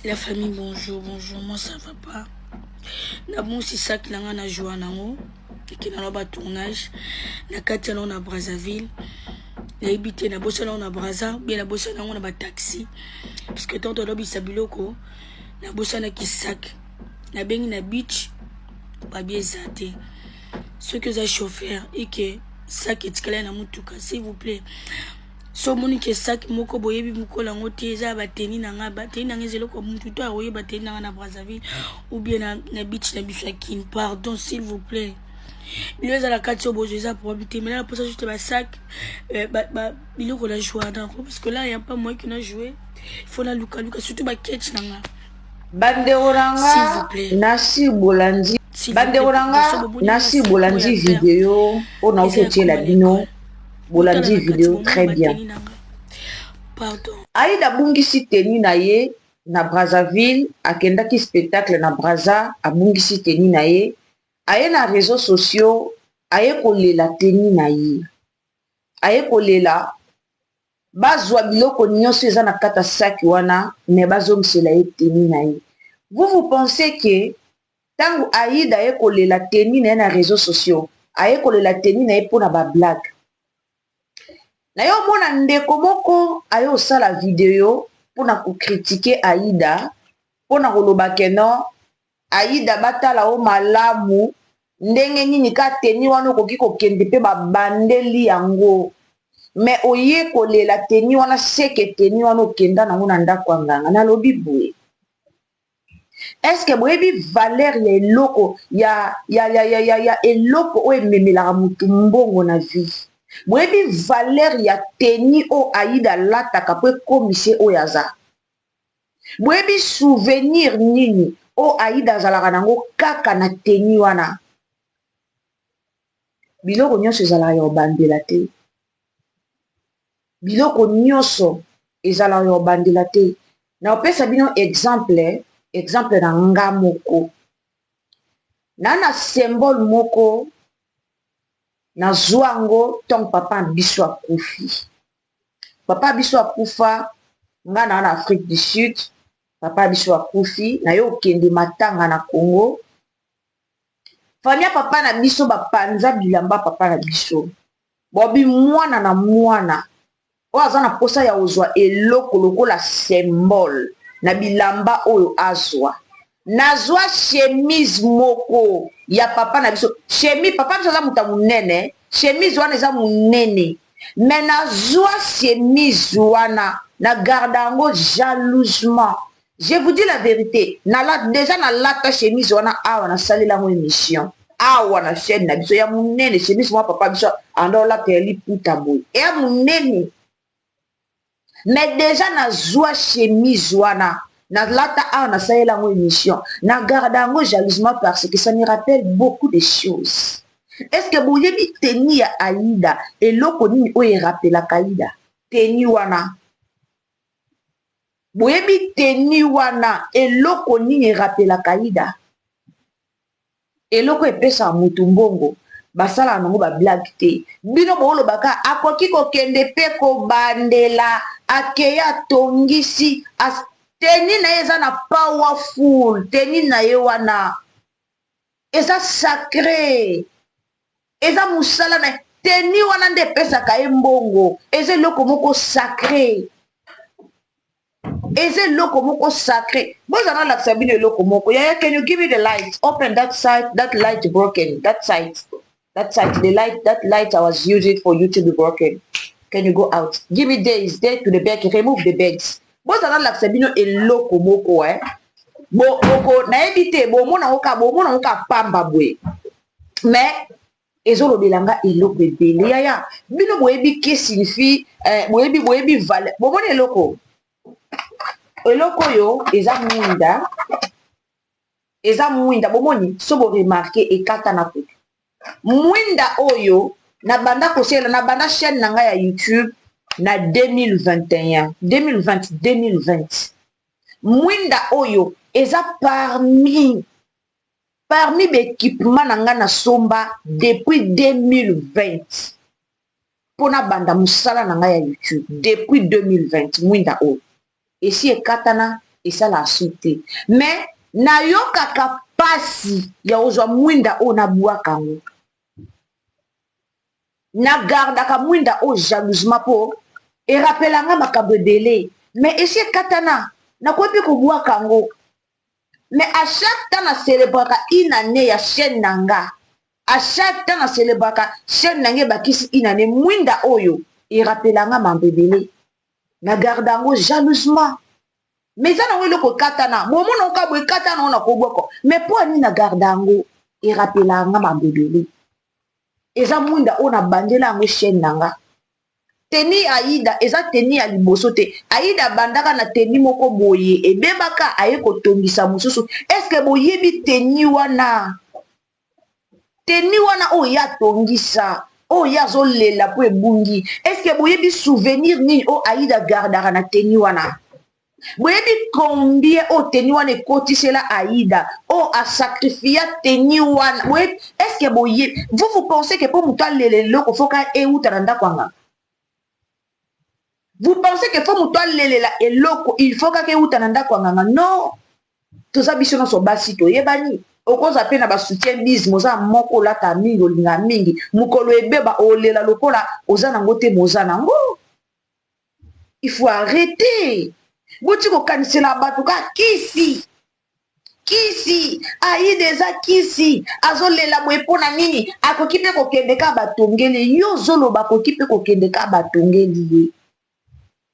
La famille, bonjour, moi ça va pas. Na bon si ça que l'on a joué en haut, et qui n'a pas tournage, na kati on a Brazzaville, na habité na bossa on a Brazza, bien na bossa on a taxi, parce que tant on a bisa biloko, na bossa na kisak, na bengi na beach, pas bien zate. Ceux que j'ai chauffeur et que ça qui est calé na mutuka, s'il vous plaît. So moni ke sak moko boyebi mukola ngote eza bateni nanga bateni nanga zelo ko muntu to aroye bateni nanga na Brazzaville ou bien na beach na Bishwakin, pardon s'il vous plaît. Bilo eza la kati obozo eza probabilité mais là pour ça juste ba sac bilo ko la jouer d'accord parce que là il y a pas moi qui n'a joué. Il faut na luka surtout ba catch nanga. Bandeoranga nasi bolandi bandeoranga nasi bolandi vidéo on a fait la bino bolandi vidéo très bien. Pardon. Aïda bungisi teni na ye na Brazzaville akendaki spectacle na Brazza abungisi teni na ye aye na réseaux sociaux aye kolela teni na ye aye kolela bazwa biloko nyonso eza na kata saki wana me bazomisela ye teni na ye. Vous pensez que tangu Aïda aye kolela teni na ye na réseaux sociaux aye kolela teni na ye mpona bablague na yo mona ndeko moko ayo osala video pona kokritike Aïda pona koloba ke non Aïda batala o malamu ndenge nini ka teni wana okoki kokende mpe babandeli yango me oye kolela teni wana seke teni wana okenda nango na ndako ya nganga nalobi boye. Est-ce que boyebi valeur ya eloko ya eloko oyo ememelaka motu mbongo na vie? Boyebi valeur ya teni o Aïda lataka po ekomise oyo aza? Boyebi souvenir nini o Aïda azalaka nango kaka na teni wana? Biloko nyonso ezalaka ya obandela te. Biloko nyonso ezalaka ya obandela te. Na opesa bino exemple na nga moko. Na symbole moko na zwango tong papa biso akufi. Papa biso akufa nga na Afrique du Sud. Papa biso akufi na yo kende matanga na Congo. Famia papa na biso bapanza bilamba papa na biso. Bobi mwana na mwana. O aza na posa ya ozwa eloko lokola symbole na bilamba oyo azwa. Nazwa chemise moko ya papa na biso. Chemise papa biso za muta munene. Chemise wana za munene. Mais nazwa chemise wana na gardango jalousement. Je vous dis la vérité. Déjà na lata chemise wana awa na salela mo émission. Awa na chaîne na biso ya munene chemise moi papa biso ando la teli puta boy. Ya munene. Mais déjà nazwa chemise wana na lata awa na salela mo émission. Na gardango jalousement parce que ça me rappelle beaucoup de choses. Est-ce que vous avez teni ya Aïda et loko nini oye rappela Aïda? Teni wana. Vous avez teni wana et loko nini rappela Aïda? Et loko epesa mutu mbongo. Basala nango ba blague te. Bino bolo baka akoki kokende pe ko bandela akeya tongisi teni na eza na powerful teni na ye wana eza sacré eza musala na teni wana nde pesaka ye mbongo eza eloko moko sacré eza eloko moko sacré bozana lakisa bino eloko moko yaya can you give me the light open that side that light broken that side the light that light I was using for you to be broken can you go out give me days there to the back remove the beds bozana lakisa bino eloko moko boko nayebi te bomona oka pamba bwe mais ezolobelanga eloko ebele yaya bino boyebi ke signifie boyebi valeur bomona eloko oyo eza mwinda bomoni so bo remarquer ekata na kutu mwinda oyo na banda kosela na banda chaîne nanga ya YouTube na 2020 mwinda oyo eza parmi l'équipement nanga na somba depuis 2020 pona banda musala nanga ya YouTube depuis 2020 mwinda oyo esi ekatana esala asute mais nayokaka pasi ya ozwa mwinda oyo nabwaka yango nagardaka mwinda oyo jalousement mpo erapelanga makambo ebele mais esi ekatana nakoki kobwaka yango mais à chaque temps nacélébraka une année ya chaîne nanga à chaque temps nacélébraka chaîne nanga ebakisi une année mwinda oyo erapelanga mambo ebele nagarda yango jalousement mais eza nango eloko ekatana bomona oka bo ekatana oyo nakobwaka mais mpo ani nagarda yango erapelanga mambo ebele eza mwinda oyo nabandela yango chaîne nanga teni Aïda eza teni ya liboso te Aïda bandaka na teni moko boye ebebaka aye kotongisa mosusu eske boyebi teni wana oyo ya tongisa oyo ya zolela po ebungi eske boyebi souvenir nini oyo Aïda gardaka na teni wana boyebi combien oyo teni wana ekotisela Aïda oyo asakrifia teni wana boyebi eske boyebi vous pensez que po moto alela eloko foka euta na ndako anga vous pensez que faut muto lelela eloko il faut kake uta na ndako nganga non toza biso no so basi to yebani okoza pe na ba soutien biz moza moko lata mingi olinga mingi mukolo ebeba olela lokola oza nango te moza nango il faut arrêter boti ko kanisela batu ka kisi Aïda eza kisi azolela boye pona nini akoki pe kokende ka batongeli yo zoloba akoki pe kokende ka batongeli ye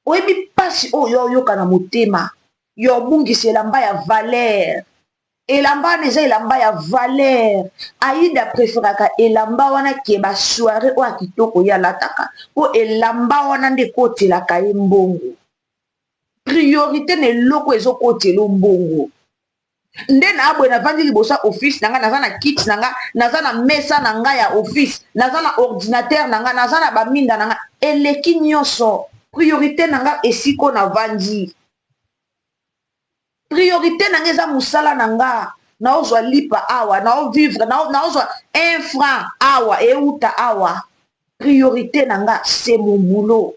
oyebi pasi oyo oyoka na motema yo bungisa elamba ya valeur elamba wana eza elamba ya valeur Aïda préféraka elamba wana ke basoire oyo akitoko ye alataka po elamba wana nde ekotelaka ye mbongo priorité na eloko ezokotela mbongo nde na abwe navandi liboso office nanga naza na kit nanga naza na mesa nanga ya office naza na ordinateur nanga naza na baminda nanga eleki nyonso priorité nanga esiko na vandi priorité nanga eza musala nanga naozwa lipa awa naovivre naozwa 1 franc awa euta awa priorité nanga c'est mon boulot.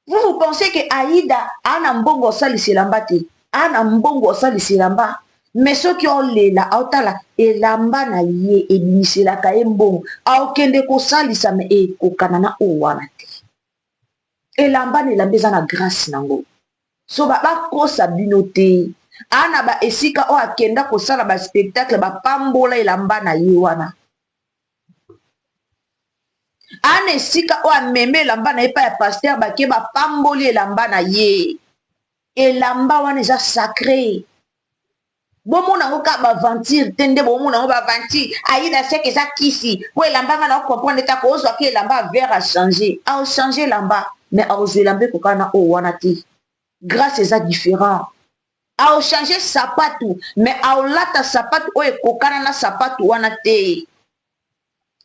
Vous pensez que Aïda ana mbongo osaliselamba te ana mbongo osaliselamba mais soki olela aotala elamba na ye ebimiselaka ye mbongo aokende kosalisa me ekokana na oyo wana te elamba na elamba eza na grâce nango so bakosa bino te ana ba esika oyo akenda kosala baspectacle bapambola elamba na ye wana ana esika oyo ameme elamba na ye pa ya paster bake bapamboli elamba na ye elamba wana eza sacré bomona yango ka baventure te nde bomona yango baventure Aïda seke eza kisi po elamba nga na okomprendre ta kozwaki elamba vert achange aochange elamba mais aozwa elamba ekokana na oyo wana te grâce eza différent aochange sapatu mais aolata sapatu oyo ekokana na sapatu wana te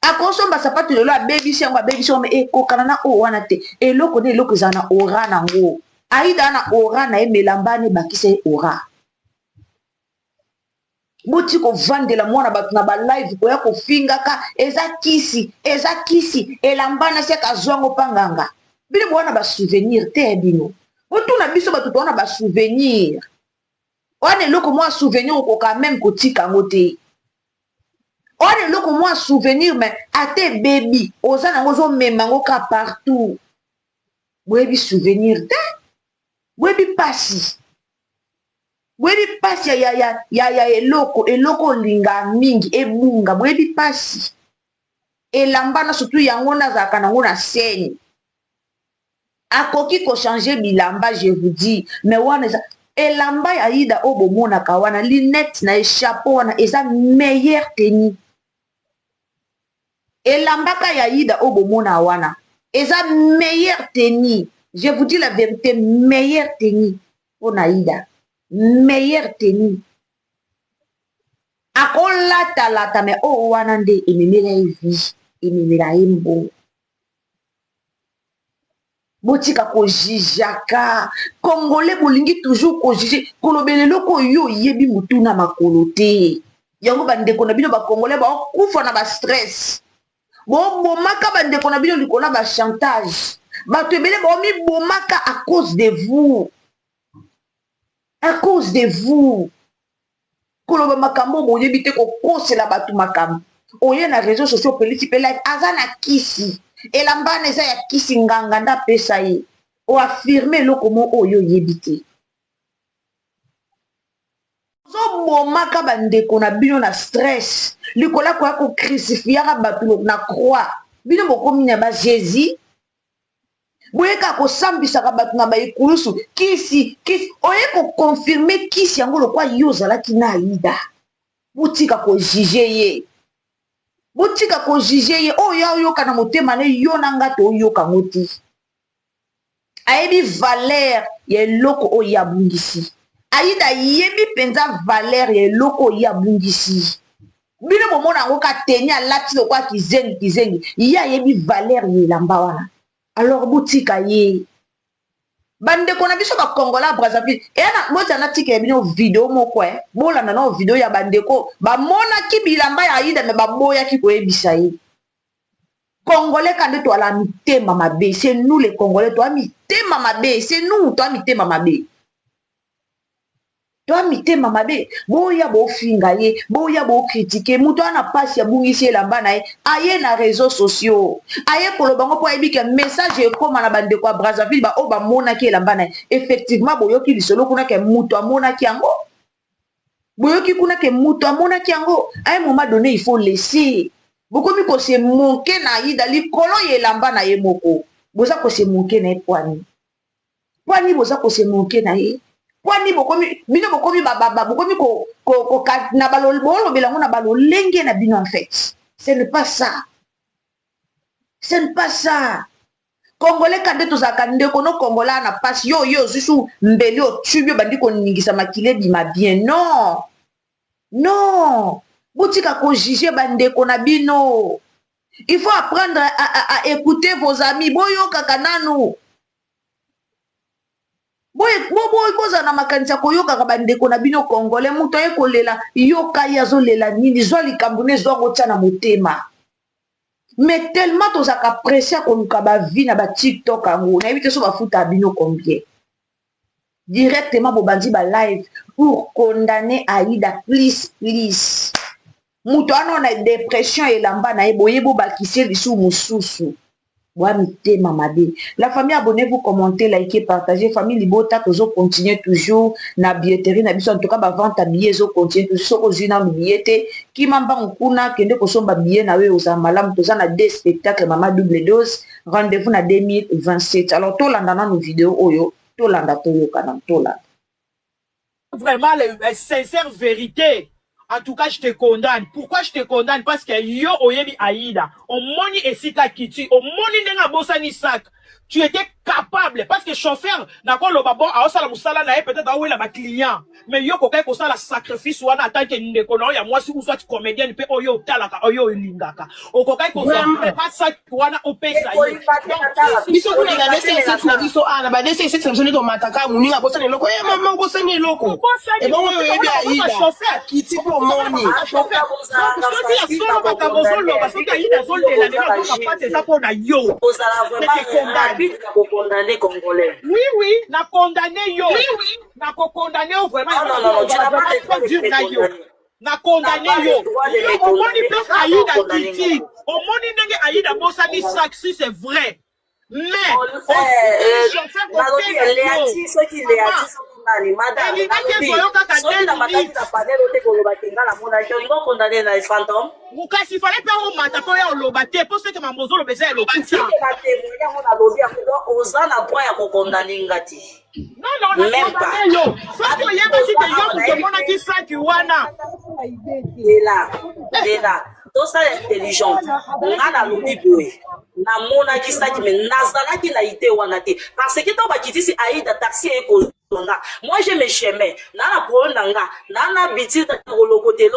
akosomba sapatu lelo abebisi yango abebisi yango me ekokana na oyo wana te eloko na eloko eza na ora nango Aïda na ora na ye melamba ne bakisa ye ora boti kovandela mwana bato na balive koya kofingaka eza kisi elamba na se kazwango panganga bino bwana basouvenir te bino otuna biso bato towana basouvenir wana eloko mwa souvenir okoka même kotika yango te wana eloko mwa souvenir mais ate bebi oza nango ozomema yango ka partout boyebi souvenir te boyebi pasi ya eloko olinga mingi ebunga boyebi pasi elamba na surtout yango nazalaka nango na scène akoki kochange bilamba je vous dis mais wana eza elamba ya Aïda oyo bomonaka wana linette na echapeau wana eza meilleure tenue elamba ka ya Aïda oyo bomona wana eza meilleure tenue je vous dis la vérité meilleure tenue mpona Aïda meilleure tenue akolatalata me oyo wana nde ememela ye vie ememela ye mbongo botika kojijaka congolais bolingi toujours kojije kolobela eloko oyo oyebi mutu na makolo te yango bandeko na bino bacongolais baokufa na bastress bobomaka bandeko na bino likolo na bachantage bato ebele baomibomaka à cause de vous à cause de vous. Koloba makambo boyebi te ko kosela batu makambo. Oye na réseaux sociaux pelisi pe live azana kisi. Elamba neza ya kisi nganga nda pesa ye. O affirmer loko mo oyo yebite. Zo bomaka bandeko na bino na stress. Likola kwa ko crucifiera batu na croix. Bino bokomi na ba Jésus. Boyeka ko sambisa ka batu na ba ikulusu kisi oye ko confirmer kisi yango lokwa yozala kina Aida. Butika ko juger ye. Butika ko juger ye oyo kana motema ne yo nanga to yo kangoti. Ayebi valeur ye loko o ya bungisi. Aida yebi penza valeur ye loko ya bungisi. Bino bomona ngo ka tenya lati lokwa kizengi ya yebi valeur ye lamba wana. Alors boutika ye bande kona biso ba Kongola Brazzaville ena bota na tike bino video moko bola na no video ya bandeko ba mona ki bilamba ya Aida me ba boya ki ko ebisa ye Congolais quand toi la mitema mabe c'est nous les Congolais toi mitema mabe c'est nous toi mitema mabe toi mitema mabe boya bo finga ye boya bo critiquer muto ana passe ya bungisi elamba na ye aye na réseaux sociaux aye kolobango po ebike message e koma na bande kwa Brazzaville ba o ba mona ki elamba na effectivement boyoki lisolo kuna ke muto amona ki yango boyoki kuna ke muto amona ki yango à un moment donné il faut laisser bokomi ko se monke na Aida likolo ye elamba na ye moko boza ko se monke na kwani boza ko se monke na ye kwani bokomi bino bokomi baba bokomi ko na balol bolo belango na balol lenge na bino en fait ce n'est pas ça Congolais kande to zakande kono Congolais na passe yo susu mbeli o tubio bandi ko ningisa makile bima bien non Boutika ko juger bande ko na bino il faut apprendre à écouter vos amis boyo kakananu boza na makanisa koyoka ka bandeko na bino Congolais muto ekolela yoka yazo lela nini zo likambune zo ngotsa na motema mais tellement tozaka apprécier ko luka ba vie na ba TikTok ango na éviter so ba futa bino combien directement bobandi ba live pour condamner Aida please muto ano na dépression elamba na eboyebo bakise lisu mususu. La famille, abonnez-vous, commentez, likez, partagez. Famille Libota, toujours continuer toujours. Na billetterie, na biso, en tout cas, ba vente à billets, zo continue toujours. Soko zina billetté. Ki mamba nkuna, kende kosomba billet na we oza malam. Toza na des spectacles, mama double dose. Rendez-vous na 2027. Alors, to landa na nos vidéos, oyo. To landa toyo kanam, to landa. Vraiment, la sincère vérité. En tout cas, je te condamne. Pourquoi je te condamne? Parce que yo oyebi Aida. On moni esika kiti. On moni nenga bosani sac. Tu étais capable. Parce que chauffeur, d'accord, le babon, a osala musala na peut-être a ouela ma client. Mais yo kokai kosa la sacrifice wana tant que n'de kono ya moi si ou soit comédienne pe oyo talaka oyo lingaka. O kokai kosa pas ça wana opesa. Biso kuna na DCS na biso ana ba DCS semsoni to mataka muninga bosani loko eh mama bosani loko. E bon oyo yebi Aida. Chauffeur qui tipo moni. Chauffeur. Donc solo bakabozo lo parce que Aida zol de la ne pas c'est ça pour na yo. Condamné Congolais. Oui, n'a condamné yo. Oui. N'a condamné vraiment. Non, tu n'as pas de yo. N'a condamné yo. Au moins, il peut Aida critique. Au moins, il peut Aida Bosani sac si c'est vrai. Mais, il fallait pas au matako ya olobate pour ce que mamozo le baiser le coup. Non, même pas. Faut que yeba si que yo tout le monde qui ça qui wana. Là. Tout ça est intelligent. Ngana lobi boy. Na mona ki sa ki me nazala ki na ite wana te. Parce que to ba kiti si Aida taxi e ko zonga. Moi j'ai mes chemins. Na na problème nga. Na biti ta ko côté.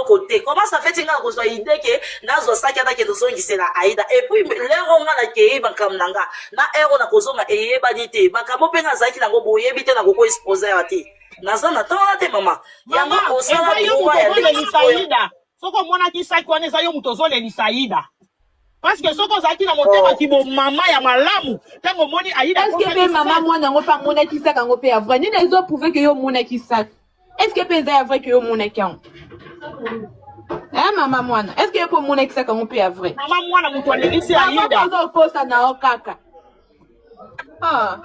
Comment ça fait tinga ko so idée que na zo sa ki ata ke to so ngisela Aida. Et puis lero nga na ke ba kam nanga. Na ero na ko zonga e ba dite. Ba kamo pe nga za ki na go boye bite na go ko exposer ati. Nazana ta te mama. Yanga ko sala ko ya Soko mwana ki sa kwa neza yo mutozole ni Aida. Parce que soko zaki na motema ki bo mama ya malamu. Tango moni Aida. Est-ce que maman mwana ngo pa mona ki sa kango pe ya vrai. Ni les autres prouver que yo mona ki sa. Est-ce que peut être vrai que yo mon account? Hein maman mwana? Est-ce que pour mon ex ça comme peut vrai? Maman mwana mutu anelisi Aïda. Papa posa na okaka. Ah.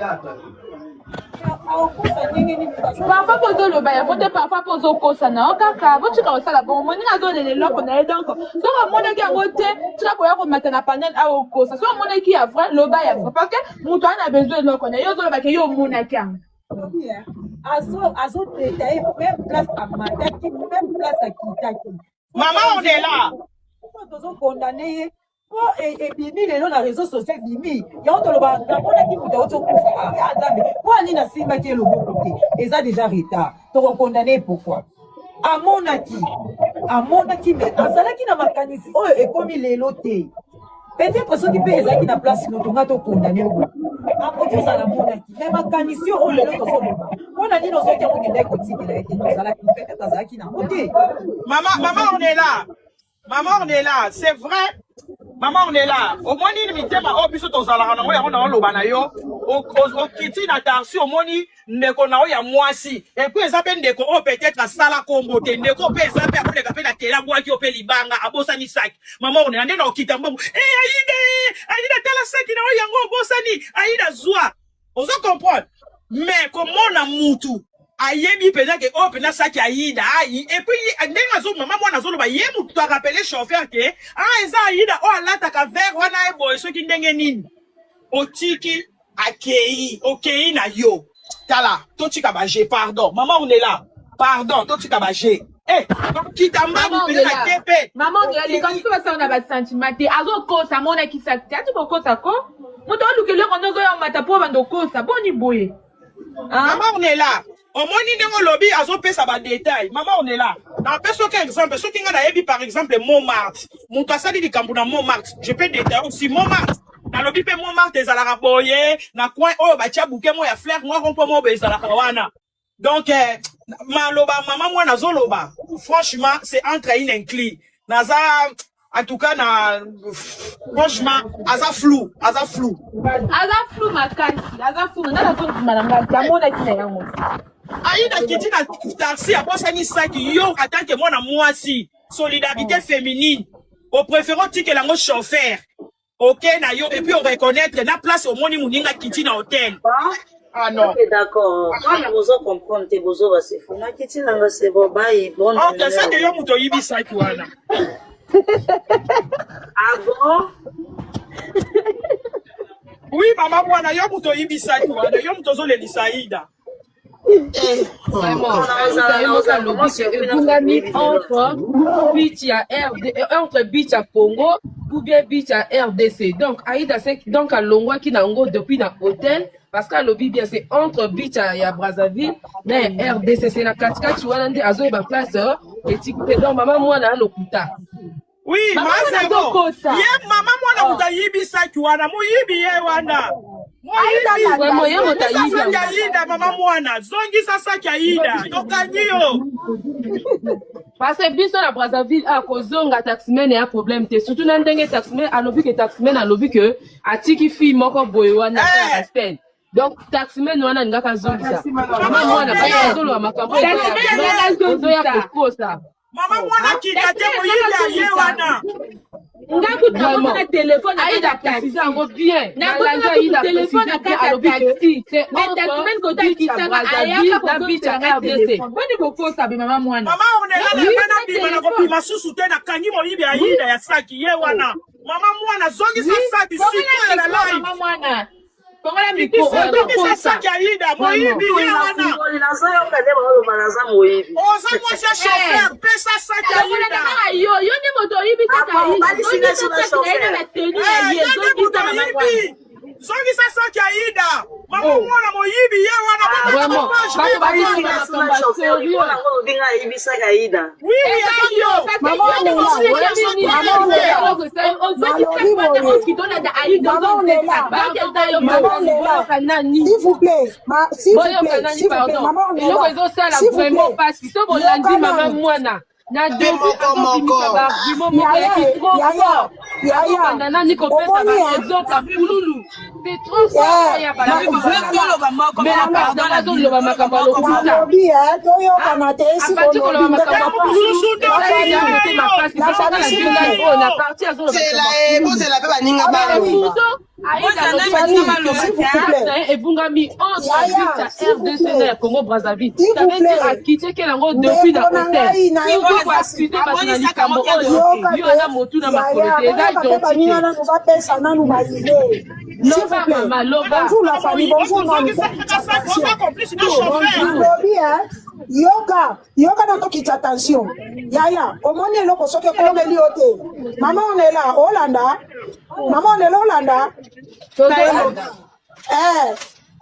Parfois poso le bail, faut parfois poso kosa na okaka. Vous tu comme ça là bon, moni azo les loko na donc. So mon qui a voté, tu vas pouvoir mettre na panel à okosa. So mon qui a vrai le bail parce que mutu a besoin de loko na yo zo le bail que yo mon account. Azo traité même place à Mataki, même place à Kitaki. Maman, on est là. Nous sommes condamnés. Et Bimi, les noms réseaux sociaux, Bimi. Il y a autre part, on a qui vous d'autres coups. Pour aller dans Simba qui est le bon côté. Et ça déjà retard. Tu es condamné pourquoi? À mon acquis, mais à ça qui n'a pas canisé. Oh, et comme il est loté. Peut-être ceux qui payent ça qui n'a place, nous sommes condamnés. À côté ça, la mon acquis. Même à canisé, on est là. On a dit nos autres qui ont été côté, il a été dans ça, peut-être ça qui n'a pas été. Maman, on est là. Maman, on est là. C'est vrai. Maman, on est là. Au moins, il me dit, oh, puis ton salaire, on a le banayo. Au kiti na tarsi, au moins, neko na ya mwasi. Et puis, ça peut ndeko, oh, peut-être à sala kombote. Ndeko, peut ça peut appeler la tela, moi, qui opé libanga, abosani sak. Maman, on est en train de quitter. Aïda, tela sak, na yango, bosani. Aïda, zoua. On se comprend. Mais, comment on a moutou? Ayebi pena ke oh pena saki Aïda et puis ndenga zo maman mwana zo ba yemu to rappeler chauffeur ke eza Aïda oh alata ka ver wana e boy so ki ndenge nini otiki akei okei na yo tala to tika ba je pardon maman on est là pardon to tika ba je kitamba bu pena kepe maman on est là quand tu vas ça on a pas de sentiment te azo ko sa mona ki sa tu ko ça ko moto lukele ko ndozo ya mata po bando ko sa boni boye maman on est là. Au moins, nous lobby, azo pe ça va détail. Maman, on est là. Dans un exemple, ceux qui ont par exemple Montmartre, mon cassadi du Cameroun Montmartre, je peux détailler aussi Montmartre. Dans lobby pe Montmartre, des alaraboye, na coin oh ba tia bouquet moi ya fleur, moi rompo moi be alarawana. Donc maloba maman moi na zoloba. Franchement, c'est entre une inclin. Naza en tout cas na franchement, aza flou makasi, aza flou na la zone malanga, tamona ki na yango. Aïda kiti na taxi a bosani saki yo en tant que moi na mwasi solidarité féminine au préférant tike lango chauffeur OK na yo et puis on reconnaître na place au moni muninga kiti na hôtel ah non OK d'accord on vous comprendre te bozo va se fona kiti na c'est bon bye bon OK ça que yo muto yibi saki wana ah bon oui maman mwana yo muto yibi saki wana yo muto zo le lisaïda vraiment, entre beach à Congo ou bien beach à RDC. Donc, Aïda, c'est donc à Longwa qui n'a pas depuis dans l'hôtel. Parce qu'à l'objet, bien, c'est entre beach à Brazzaville. Mais RDC, c'est la 4-4, tu vois, là, à Zoé, ma place, et tu peux donc, maman, moi, là, l'hôpital. Oui, maman, c'est bon. Maman, moi, là, yibi saki wana, mo yibi ye wana. Aïda, vraiment, y'a mon taïda. Aïda, maman, mwana, zongi sa saki Aïda. Tokanyo. Parce que biso la Brazzaville a kozonga taximen et un problème te surtout nan ndenge taximen a lobby que taximen a lobby que atiki fi moko boy wana Aspen. Donc taximen wana ngaka zongisa. Maman mwana ba zolo makambo ya kokosa. Maman mwana kidate moyinda ye wana. Ngaku tamo téléphone Aïda précise encore bien. Na Aïda téléphone à taxi. C'est mais taximen kota kisanga aya ka bit à RDC. Boni boko sabe maman mwana. Maman on est là na bima na kopima susu te na kangi moyibi Aïda ya saki ye wana. Maman mwana zongi sa saki siki la live. Maman mwana. Kongola miko sa saki Aïda moyibi ye wana. Oza moi c'est chauffeur pesa saki Aïda. Yo ni moto yibi saki Aïda. Zongi sa saki Aïda. Maman mwana moyibi ye wana. Vraiment. Oui, maman s'il vous plaît, maman on est là. Vraiment parce que so bolandi maman mwana. Na deux ya C'est trop fort. Il y a pas Mais Congo Brazzaville. Ça veut dire à quitter quel endroit depuis la hôtel. Il faut accuser Batinali Kambo. Il y a motu dans ma communauté. Bonjour la famille, bonjour maman. Yoka na toki attention. Yaya, au moins il loko soke comme liote. Maman on est là, Hollanda. Maman on est là, Hollanda.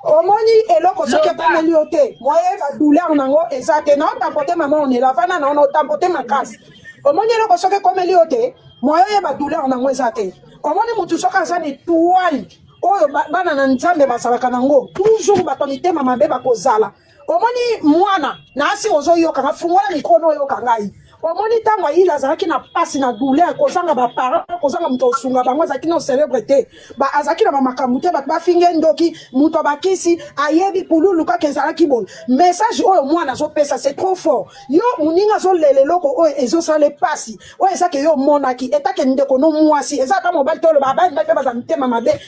Omoni eloko soki komeli yo te moye ba douleur nango eza te na otampote maman on est là fana na otampote makasi omoni eloko soki komeli yo te moye ba douleur nango eza te omoni mutu soki aza ni toile oyo bana na nzambe basalaka nango toujours bato mitema mabe bakozala omoni mwana na asi ozoyoka nga fungola mikono oyoka ngai omoni tango ayila azalaki na pasi na douleur kozanga baparent kozanga mutu osunga bango azalaki na célébrité azalaki na bamakambo te bato bafinge ndoki mutu abakisi ayebi pululu kaka ezalaki boye message oyo mwana azopesa c'est trop fort yo moninga azolele eloko oyo ezosala pasi oyo ezake yo omonaki etake ndeko no mwasi eza ata mobali to oloba abali mpe baza mitema mabe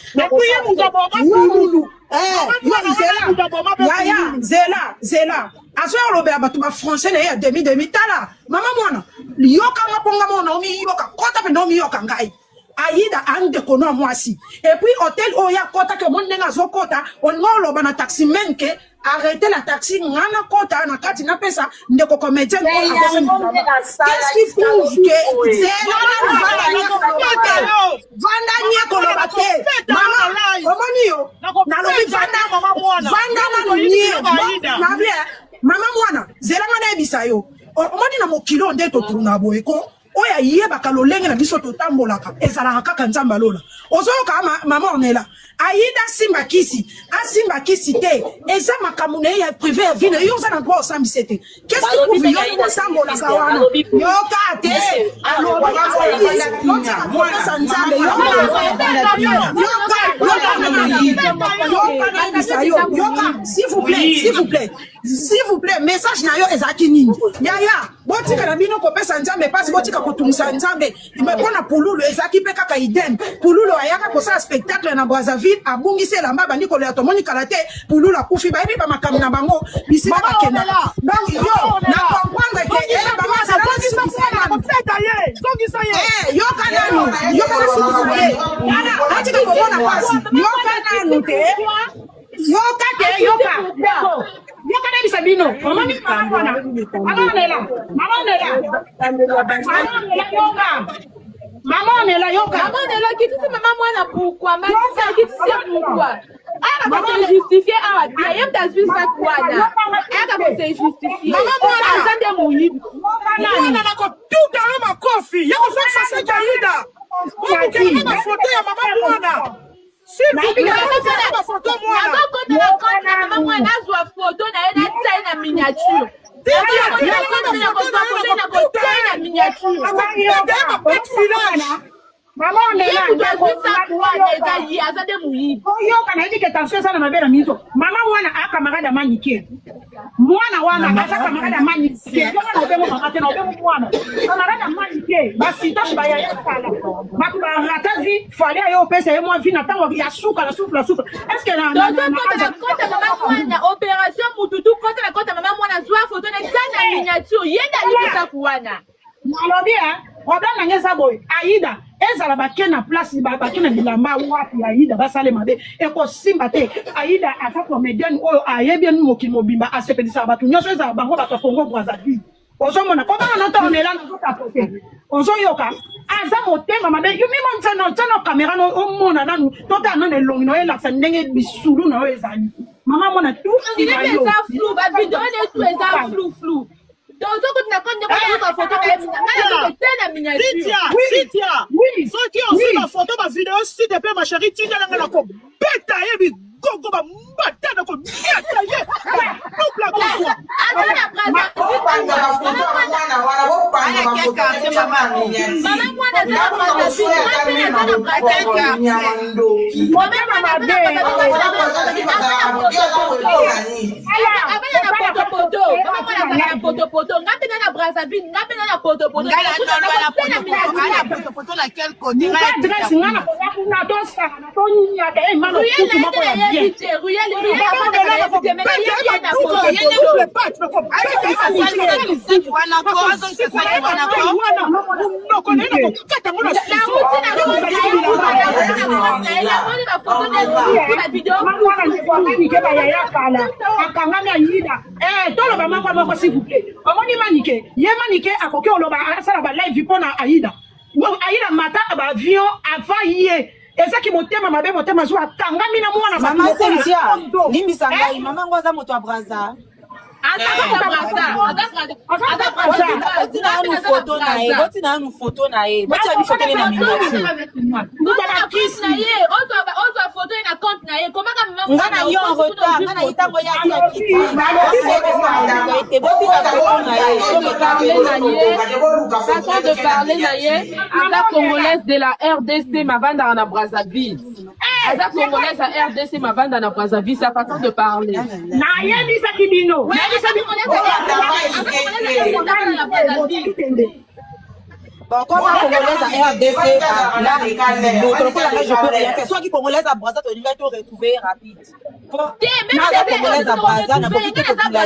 Zela aso olobe bato ba français na ya demi tala mama mwana yoka ngaponga mona omi yoka kota pe no mi yoka ngai Aïda ande kono mwasi et puis hôtel oya kota ke mon nenga zo kota on ngoloba na taxi menke arrêtez la taxi ngana kota na kati na pesa ndeko comédien qu'est-ce qui prouve que vanda nya koloba te mama omoni yo na lobi vanda na nie na bien mama mwana zela ngana ebisa yo omoni na mokilo nde to tuna boyeko oya yebaka lolenge na biso totambolaka ezalaka kaka nzamba lola ozoyoka mama onela Aïda simba kisi te eza makambo na ya privé ya vie yo za na droit osambisa te qu'est-ce que vous voulez yo kotambolaka wana yoka te s'il vous plaît message na yo ezaki nini yaya botika na bino kopesa nzambe pasi botika kotumisa nzambe imepona pululu ezaki pe kaka idem pululu ayaka kosala spectacle na Brazzaville abungisi elamba bandi kolela tomoni kala te pululu akufi bayebi bamakambo na bango bisika bakenda donc yo na comprendre ke yoka atika komona pasi yoka na bisabino Maman on est là, kitisi mama mwana pourquoi matisa kitisi pourquoi aka ko justifier awa ayem ta justice kwana aka ko justifier mama mwana azande muyibi mwana na ko tuta ma kofi yako sasa Aïda on a photo ya mama mwana si ma photo mwana mama mwana azwa photo na yena tsa na miniature Maman on est là. Maman wana akamarada manike. Mwana wana akamarada manike. Kamarada manike. Basi tashi baya yakala. Makba ratazi fali ayo pesa yemo vina tango ya suka la souffle. Est-ce que na opération mututu contre la côte maman mwana zwa photo na kana miniature yenda lisa kuwana. Nalobi problème na ngeza boy Aïda ezala bakena place bakena bilamba wapi Aïda basale mabe eko simba te Aïda afa comédienne oyo ayebi nu mokili mobimba asepelisa batu nyonso ezala bango bato Congo Brazzaville ozomona koma na tonela na zota pote ozoyoka aza motema mabe yo mimo ntana caméra no omona nanu tota nane longi no ela ndenge bisulu na ezali mama mona tout il est déjà flou ba vidéo ne tout est flou donc on a quand même photo de miniature oui ceux qui ont vu la photo ma vidéo si de ma chérie tu n'as pas ko beta yebi gogo ba mbata na ko beta ye tout la gogo maman mwana s'il vous plaît. Aïda mata avion avant hier. Et ça qui motema mabe motema zo atanga mina mwana Maman Cynthia, limbisa ngai, maman ngoza moto abraza. Congolaise de la RDC Mavanda na Brazzaville. Aza congolaise à RDC Mavanda na Brazzaville, c'est façon de parler. Bon, comme congolaise à RDC, là, je peux rien faire. Soit qui congolaise à Brazza, tu vas te retrouver rapide. Congolaise à Brazza, n'a pas quitté que tu l'as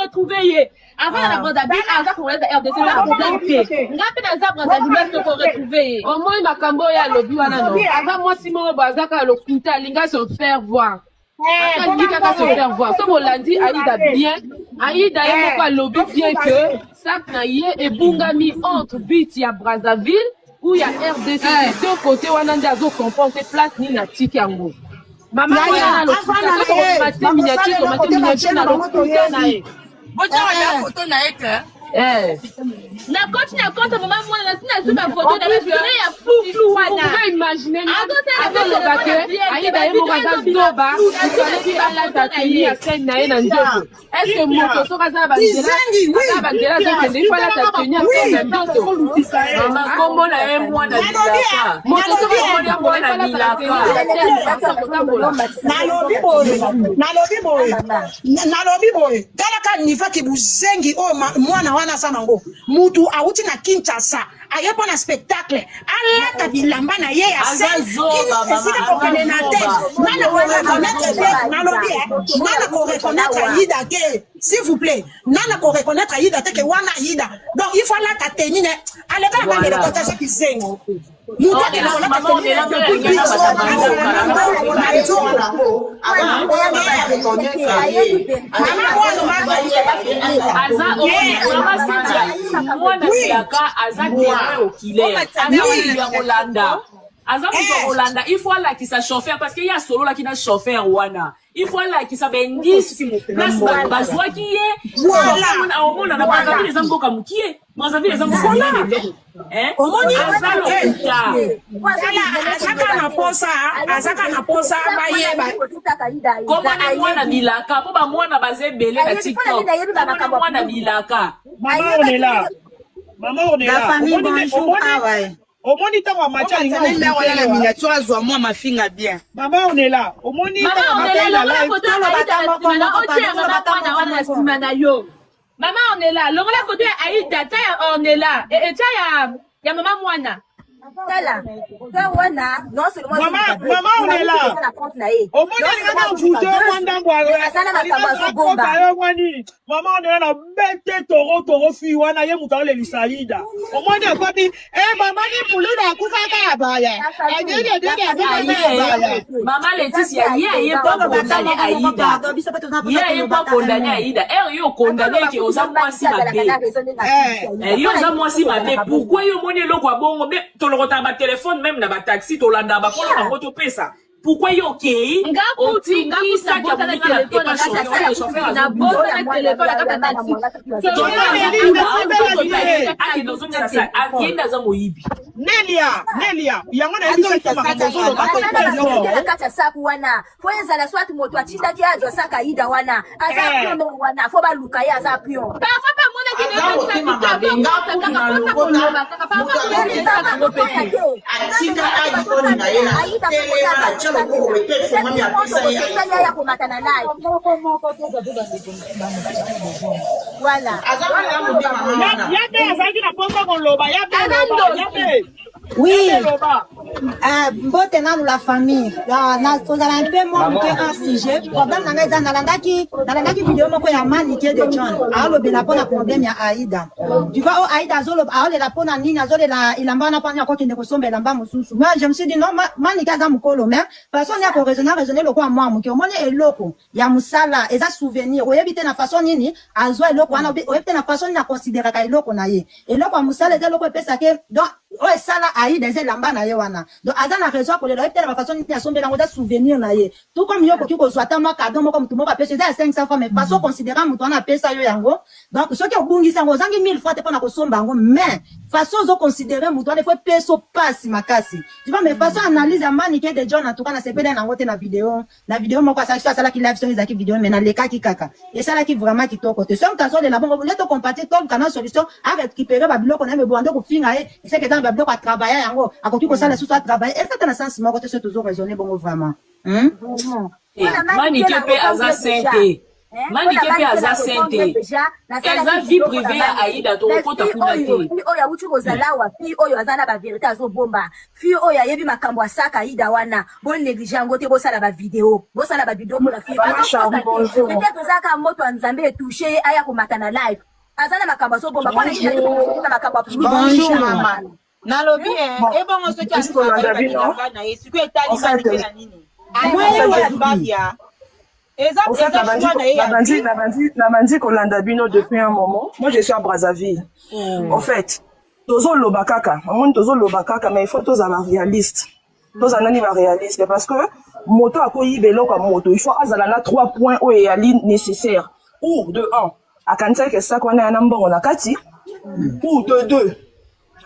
retrouvé. Avant la Brazzaville, Aza congolaise à RDC, au moins, ma cambo ya lobby wana no. Avant moi, Simon Bazaka, le Kuta, Linga se faire voir. Se faire voir. Comme on l'a dit, Aïda bien. Aïda est pas lobby bien que ça et Bungami entre Biti à Brazzaville où il y a RDC. Deux côtés, on a des comprendre place ni na Tikango. Maman, on a le miniature, na coach na compte maman moi na sina zuba photo na la story ya flou wana. Vous imaginez avec le baquet Aïda et Moraza Doba qui va la tatini à scène na ena ndoko. Est-ce que moto so kaza ba ndela so que des fois la tatini à scène ndoko. Maman comment na e moi na bilaka. Moto so ka moi na bilaka. Nalobi boy. Talaka nifa ki buzengi o mwana wana sana ngo. Mutu auti na Kinshasa ayepo na spectacle alata bilamba na ye ya scène esika kokende na tête nana ko reconnaître Aïda ke s'il vous plaît nana ko reconnaître Aïda te ke wana Aïda donc il faut la tateni ne aleka na ngele kotaje kizengo mutu de la Hollanda, il faut là qui sa chauffeur parce qu'il y a solo là qui n'a chauffeur wana. Il faut là qui sa bendis place bazwa qui est voilà on a pas les ambo comme qui est moi ça fait les ambo hein omoni azaka na posa bayeba comment na mwana bilaka po ba mwana bazebele na TikTok mwana bilaka maman on est là la famille bonjour ouais. Omoni tango macha linga la miniature azwa moi ma finga bien. Maman on est là. Omoni tango macha la live. Maman on est là. Longola côté Aïda on est là. Et ça ya maman Mwana. Maman on est là. Omoni linga vuto mwanda ngwaro. Maman on est là na bete toro fi wana ye mutale lisaida. Omoni akobi maman ni puluna kufaka abaya. Maman Laetitia ye pas condamné Aïda. Ye pas condamné Aïda. Yo condamné que oza mwasi mabe. Yo oza mwasi mabe. Pourquoi yo moni lokwa bongo be tolokota ba téléphone même na ba taxi tolanda ba kola ba moto pesa. Pourquoi yo kei oti ça qui a mis la téléphone na boto na téléphone na kata taxi. Aki dozo sasa akienda za moyibi. Nelia yango na bisa kama kazo lo bato kata saku wana foyeza la swati moto achinda kiazo saka Aïda wana aza pion wana fo ba luka ya za pion papa mona Oui, mbote nanu la famille. Tozala un peu moins un sujet. Problème nanga nalandaki vidéo moko ya Manike de John. Alobela pona problème ya Aïda. Tu vois Aïda azolela pona nini azolela ilamba na pani akokende kosomba elamba mosusu. Moi je me suis dit non Manike aza mukolo mais façon ya ko raisonner loko moi muke omoni eloko ya musala eza souvenir. Oyebite na façon nini azwa eloko wana oyebite na façon na considérer ka eloko na ye. Eloko ya musala eza eloko pesa ke donc ouais ça là Aïda eza lamba na ye wana. Donc aza na raison pour le oyebite na façon nini asombe na souvenir na ye. Tout comme yo koki ko swata ma cadeau moko mutu moko pesa eza 500 francs mais façon considérant mutu na pesa yo yango. Donc ce qui obungisa ngo zangi 1000 francs te pona ko somba ngo mais façon zo considérer mutu na faut peso passe makasi. Tu vois mais façon analyse ya Manike de John en tout cas na sepele na ngote na vidéo moko ça la ki live sur les vidéo mais na leka ki kaka. Et ça là qui vraiment qui to côté. Son kaso de la bongo le to compatir tout canal solution à récupérer ba biloko na me boando ko finga e c'est que dans ba biloko à travailler yango akoki ko sala sous à travailler et ça dans sens moko te c'est toujours raisonner bongo vraiment. Manike pe aza sente. Manike pe aza sente. Eza vie privée ya Aïda to kota kuna te. Oyo uchi kozala wa fi oyo azana ba vérité azo bomba. Fi oyo yebi makambo asaka Aïda wana. Bon négliger ngote bo sala ba vidéo. Bo sala ba vidéo pour la fi. Peut-être zaka moto nzambe touché aya ko matana live. Azana makambo azo bomba. Kwa makambo. Bonjour maman. Nalobi e bon on se casse na yesu ko etali Manike na nini. En fait, la bandi Kolanda Bino depuis un moment. Moi, je suis à Brazzaville. En fait, tozo lobakaka, mais il faut tous avoir réaliste. Tous avoir réaliste parce que moto a koyi belo comme moto. Il faut azalana 3 points où il y a nécessaire. Ou de 1, à kansa que ça qu'on a un ambon on a kati. Ou de 2.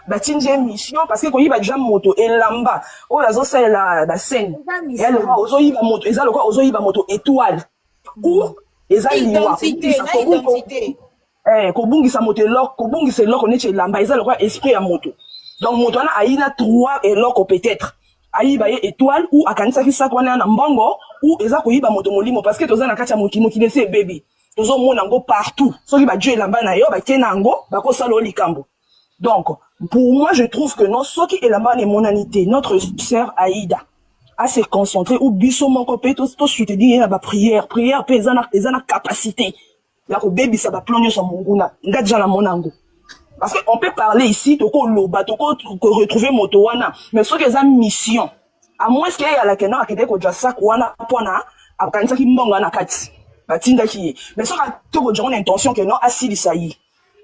Bah tinje mission parce que koyi ba déjà moto et lamba o yazo sala la scène et elle va ozo yiba moto eza lokwa ozo yiba moto étoile ou eza liwa identité kobungisa moto eloko kobungisa eloko neti lamba eza lokwa esprit ya moto donc moto wana aina 3 eloko peut-être ayiba ye étoile ou akanisa kisa kwana na mbongo ou eza koyiba moto molimo parce que toza na kati ya mokimo ki laisse bébé tozo mona ngo partout soki ba dieu lamba na yo ba kena ngo ba ko sala likambo. Donc, pour moi, je trouve que non, ce qui est la bonne monanité, notre sœur Aïda, à se concentrer, ou biso mon copé, tout je te dis, il y a prière, pesana capacité. Là, au bébé, ça va plonger sur mon gouna, ngadja la monango. Parce qu'on peut parler ici, toko loba, toko retrouver motowana, mais ce qui est une mission, à moins qu'il y ait la kena, akede ko jasa kwana, pona, à kanisa ki mbonga na kati, batinda ki, mais ce qui est une intention que non, asili saï.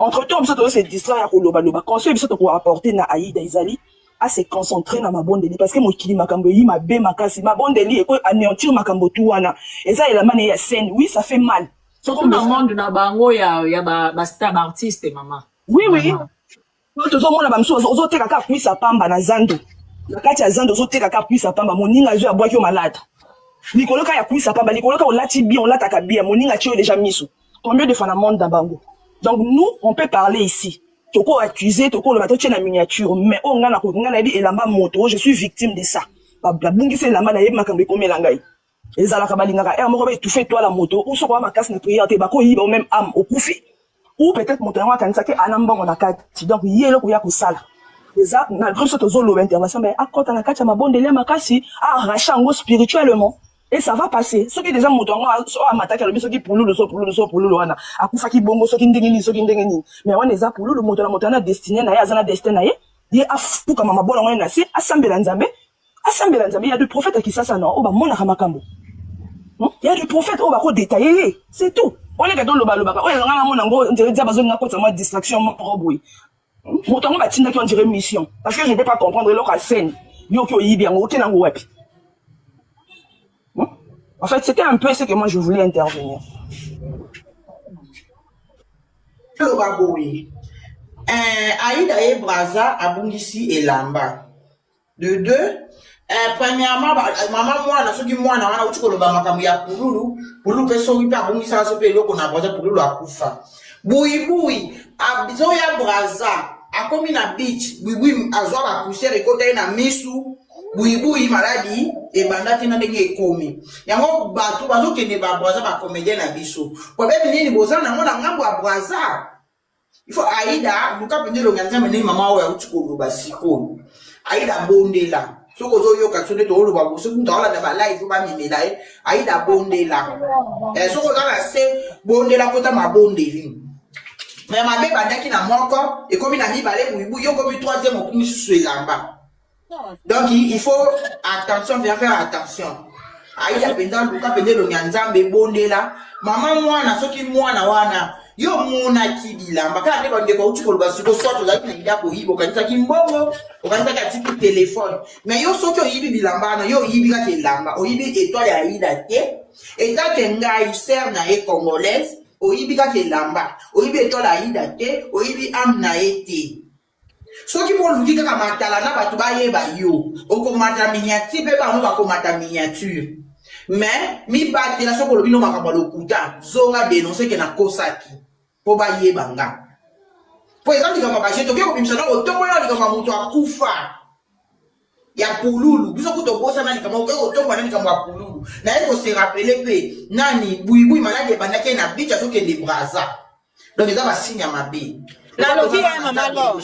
Entre temps, ça se distraire à Koloba. Quand on se pour apporter na Aïda Izali, à se concentrer dans ma bonne délit. Parce que moi, qui ma camboyi, ma bé, ma casse, ma bonne délit, et quoi, anéantir ma cambotuana. Et ça, il a mané, il y a scène. Oui, ça fait mal. C'est comme dans le monde, na bango, il y a ba star artiste, maman. Oui. Tout le monde a bamsou, ozo te kaka puis sa pamba na zando. La kati ya zando, ozo te kaka puis sa pamba. Moninga jo a bois qui au malade. Nikoloka ya puis sa pamba. Nikoloka on lati bien, on lataka bien. Moninga tio déjà miso. Combien de fois na monde bango? Donc nous, on peut parler ici. Toko accusé, toko le bateau tient la miniature, mais on a dit elamba moto, je suis victime de ça. La bungi c'est lamba na yeb makambe comme langai. Ezala kabalingaka, mo ko étouffé toi la moto, ou soko ma casse na prière te bako yiba même âme au koufi. Ou peut-être moto wa kanisa ke anamba on a kati. Donc yelo ko ya ko sala. Eza malgré ce tozo lo intervention mais akota na kati ma bonde le makasi a rachango spirituellement. Et ça va passer. Ce qui est déjà moto, soit à m'attaquer, ce qui pour le wana. A kufaki bongo, ce qui ndengeni. Mais on est à pour le moto, la moto, na destiné, na yazana destiné, y a fou comme ma bonne, on a assez, assemblé l'anzambe. Il y a des prophètes qui ça, non, oh, bah, mon akamakambo. Il y a des prophètes, oh, bah, détaillé. C'est tout. On est dans le baloba. Oh, il y a mon ango, on dirait, besoin d'un côté, moi, distraction, mon robouille. Moto, on va tinda qui on dirait mission. Parce que je ne peux pas comprendre leur scène. Yo, qui y bien, aucun ango, web. En fait, c'était un peu ce que moi je voulais intervenir. Aïda et Braza abungisi et lamba. De 2, premièrement, maman moi na soki moi na wana uti koloba makambo ya pululu, pululu pe so wipa abungisa so pe loko na Braza pululu akufa. Boui, azoya braza, akomi na beach, boui, azwa ba poussière ekota na misu, boui maladi, et bandati na ndenge ekomi. Yango bato bazo kene ba braza ba comédien na biso. Problème nini boza na ngona ngambo ya braza. Il faut Aïda, luka pende lo nganza mene mama wa utiko ba siko. Aïda bondela. Soko zo yo katsone to lo ba boso ku tawala da ba live ba mimela Aïda bondela. Soko za na se bondela kota mabondeli. Mais ma bébé bandaki na moko et comme il a mis balé boubou yo comme troisième au plus sur là-bas. Donc il faut attention, faire attention. Aïda penda luka pende lo nganza bondela. Maman mwana soki mwana wana yo mona kibilamba kana ndeba ndeko uchi kolba siko soit ozaki na ngida ko yibo kanisa kimbongo okanisa ka tiki téléphone mais yo soki oyibi bilamba na yo oyibi ka lamba oyibi étoile ya Aïda te eta ke ngai ser na e congolaise oyibi ka lamba oyibi étoile ya Aïda te oyibi am na ete soki mo luki kaka matala na batu ba yeba yo okomata miniature pe ba no ba komata miniature mais mi bate la soko lobino makambo lokuta zonga dénoncer que na kosaki po ba yebanga po exemple kama ba jeto ko bimsana otombo na kama mutu akufa ya pululu biso ko to bosa na kama ko otombo na kama pululu na eko se rappeler pe nani buibui malade bandaki na bicha soke de braza donc ça va signer mabe la lobi maman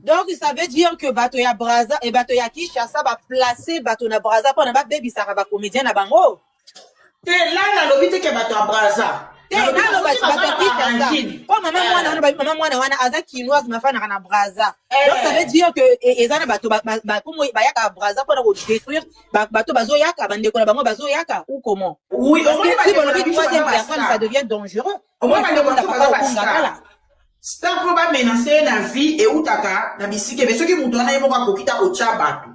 donc ça veut dire que bato ya braza et bato ya Kinshasa va placer bato na braza pour na ba baby sara ba comédien na bango te là na lobi te ke bato ya braza oh maman mwana wana aza kinoise mafana na braza donc ça veut dire que ezana bato ba comme ba yaka braza pour détruire bato bazo yaka bandeko na bango bazo yaka ou comment oui si bon le troisième personne ça devient dangereux au moins star pour ba menacer na vie et utaka na bisike mais soki mutu ana yebo ka kokita ko chabatu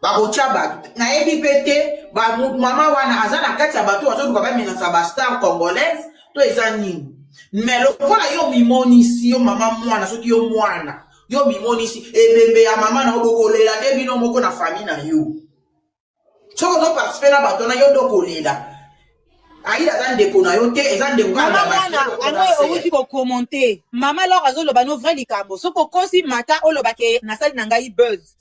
ba ko chabatu na ebi pete ba mama wana azana kati ya batu azo ba menacer ba star congolaise to ezani mais le voilà yo mimonisi yo mama mwana soki yo mwana yo mimonisi ebembe ya mama na obokolela ndebi no moko na famille na yo soko zo participer na bato na yo dokolela Aïda zande kona yote ezande ngana maman outi ko commenter maman alors azo loba no vrai likambo soko kosi mata oloba ke na sali na ngai buzz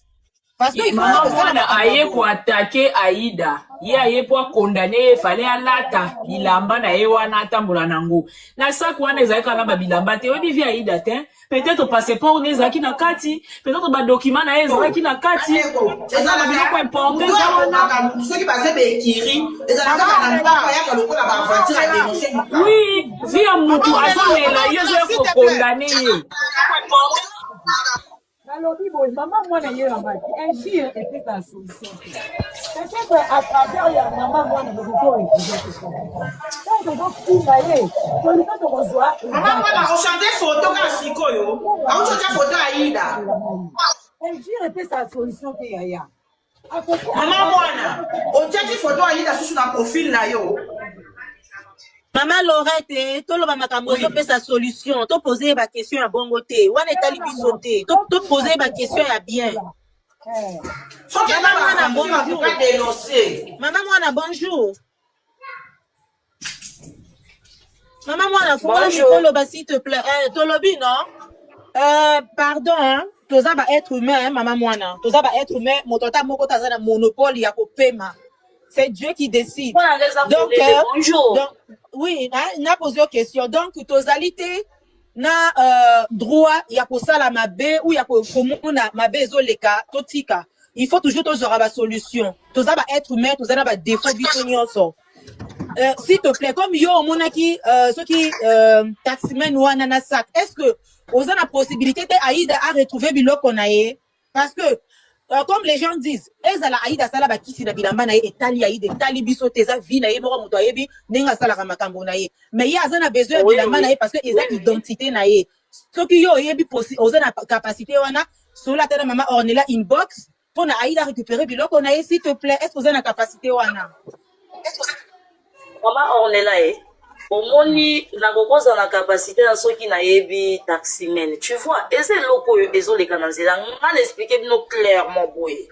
parce que maman mwana aye ko attaquer Aïda ye aye po condamner fallait alata bilamba na ye wana tambola nango na sac wana ezalaka na ba bilamba te obi vi Aïda te peut-être passeport nezaki na kati peut-être ba document na ye ezalaki na kati ezala biloko important wana soki bazebe ekiri ezalaka na mbaka yaka lokola ba aventure à dénoncer oui via mutu azolela yo zo ko condamner ye Nalobi boy, maman mwana yera mati. Agir et puis la solution. Peut-être à travers ya maman mwana de ko exiger ça. Donc donc tout va aller. Pour le temps de rejoindre. Maman mwana on chanter photo ka sikoyo. On chanter photo Aïda. Agir et puis sa solution que yaya. Maman mwana, on chanter photo Aïda sur na profil na yo. Maman Lorette, to loba makambo to pesa solution, to poser ba question ya bongo te, wana etali biso te, to poser ba question ya bien. Maman mwana bonjour. Maman mwana bonjour. Loba s'il te plaît, tolobi non? Pardon, hein, toza ba être humain, maman mwana. Toza ba être humain, motota moko taza na monopole ya kopema. C'est Dieu qui décide. Donc, bonjour. Donc, oui, n'a posé une question. Donc, totalité, na droit, il y a pour ça la mabe ou il y a pour na mabe zoleka, totika. Il faut toujours toujours avoir solution. Tout ça va être humain, tout ça va défaut bisognoso. S'il te plaît, comme yo monaki, ceux qui taximen ou ananasak, est-ce que vous avez la possibilité d'Aïda à retrouver biloko nae? Parce que comme les gens disent, ezala Aïda sala ba kisi na bilamba na etali Aïda etali biso teza vie na ye moko moto ayebi nenga sala ka makambo na ye mais ye azana besoin de bilamba na ye parce que eza identité na ye soki yo yebi ozana capacité wana sola tena mama ornela inbox pour na Aïda récupérer biloko na ye s'il te plaît est-ce que ozana capacité wana mama ornela omoni na kokoza na capacité na soki na yebi taximen tu vois eze loko yo ezoleka na nzela ngana expliquer bino clairement boye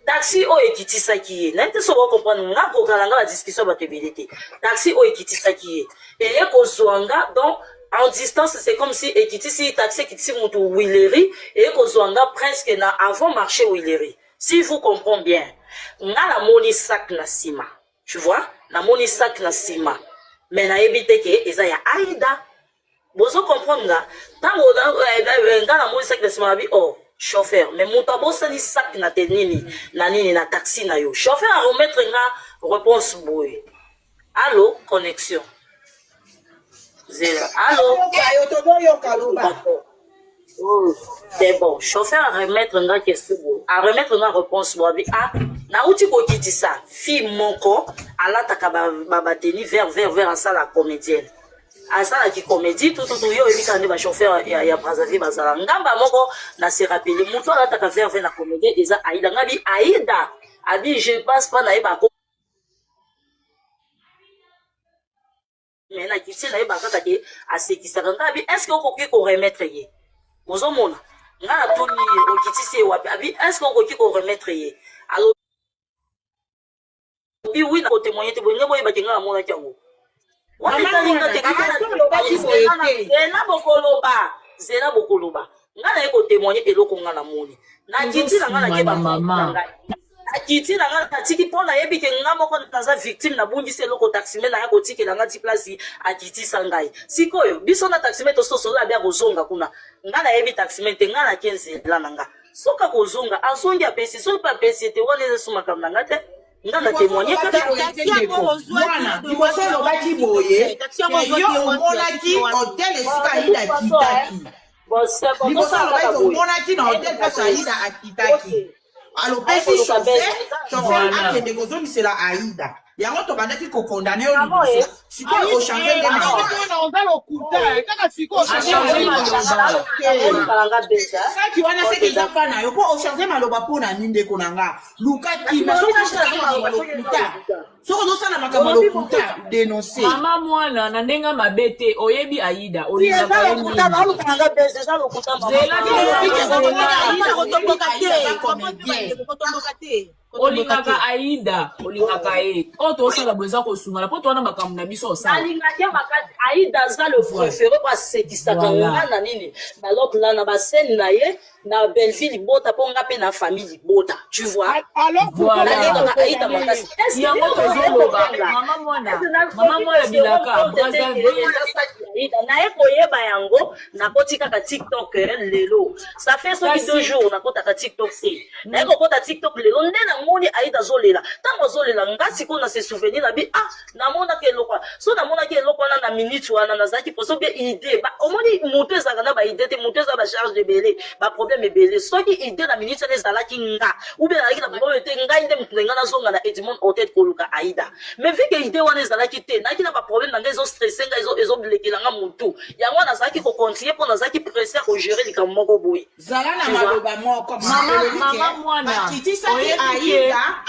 taxi o ekitisaki ye naite so comprendre nga kokalanga la discussion batebelete taxi o ekitisaki ye et ekozwanga donc en distance c'est comme si ekitisi taxi ekitisi mutu Willery et ekozwanga presque na avant marché Willery si vous comprenez bien nga la moni sac na sima tu vois na moni sac na sima mais na ebite ke eza ya Aïda bozo comprendre nga tango nga la moni sac na sima bi oh chauffeur mais mon tabo ça ni sac na tenini na taxi na yo chauffeur à remettre nga réponse boy allô connexion zéro allô c'est bon chauffeur à remettre nga question à remettre nga réponse boy ah na uti ko kiti ça fille moko ala taka ba teni vers à ça la comédienne à ça la qui comédie tout yo evita nde ba chauffeur ya Brazzaville bazala ngamba moko na se rappeler muto ala taka vers la comédie eza Aïda ngabi Aïda abi je passe pas na eba ko mais na kiti na eba kaka ke asekisa ngabi est-ce que okoki ko remettre ye ozo mona ngala toni o kiti se wapi abi est-ce que okoki ko remettre ye alors bi oui na ko témoigner te bonye boye batenga mona kyango zena bokoloba nga na eko témoigner eloko nga na moni na kiti na nga na ke ba mama akiti na nga tiki pona yebi ke nga moko naza victime na bungisi eloko taximé na ya kotiki na nga ti place akiti sangai sikoyo biso na taximé to soso la bia kozonga kuna nga na yebi taximé te nga na 15 la nanga soka kozonga azongi apesi so pa pesi te wona suma kam nanga te ngana témoigner mwana liboso olobaki boye yo omonaki hotel esika Aïda akitaki liboso olobaki omonaki na hotel place Aïda akitaki alopesi chauffeur akende kozongisela Aïda yango tobandaki kokondane yo liboso sikoyo ochange nde saki wana seke eza mpa na yo mpo ochange maloba mpo na nini ndeko na nga luka kima soko ozosala makambo lokuta denonse mama mwana na ndenge mabe te oyebi Aïda olingaka Aïda olingaka ye oto osala bweza kosungana po twana makambo na biso osala alingaka makasi Aïda za le préféré basekisaka nga na nini baloke la na basene na ye na Belleville bota po nga pe na famille bota tu vois alors voilà Aïda makasi yango tozoloba mama mwana bilaka Brazzaville na ye koyeba yango nakoti kaka TikTok lelo ça fait soki 2 jours nakotaka TikTok te na ye kokota TikTok lelo nde namoni Aïda zolela ntango azolela nga sikoyo na se souvenir na bi ah namonaki eloko so namonaki eloko wana na minute wana nazalaki poso bie idée omoni moto ezalaka na baidée te moto eza bacharge ebele baproblème ebele soki idée na minute wana ezalaki nga oubien ezalaki na problème te ngai nde motu na nga nazonga na Edmond Hotel koluka Aïda mais vu que idée wana ezalaki te naki na baproblème na nga ezostresse nga ezobilekelanga motu yango nazalaki kocontinue mpo nazalaki presse ya kogere likambo moko boye zala na maloba moko mama mwana bakitisaki Aïda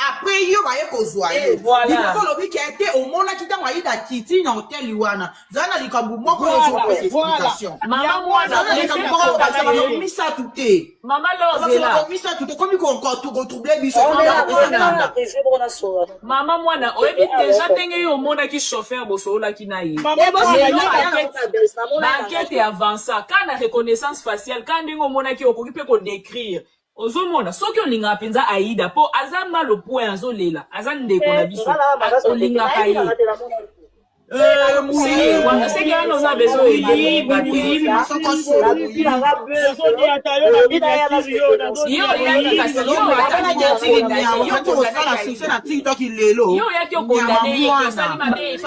après yo baye kozwa ye liboso lobi ke te omonaki ntango Aïda kiti na hotel wana zala na likambo moko explication mama mwana misatu te mama lozela misatu te komi kotrouble biso mama mwana oyebi deja ndenge yo omonaki chauffeur bosololaki na ye bankete avansa ka na reconnaissance faciale ka ndenge omonaki okoki mpe kodécrire ozomona soki olingaka mpenza Aïda po aza malo point azolela aza ndeko na biso olingaka ye seki wana oza bezo yo oyaki okondane osali mabe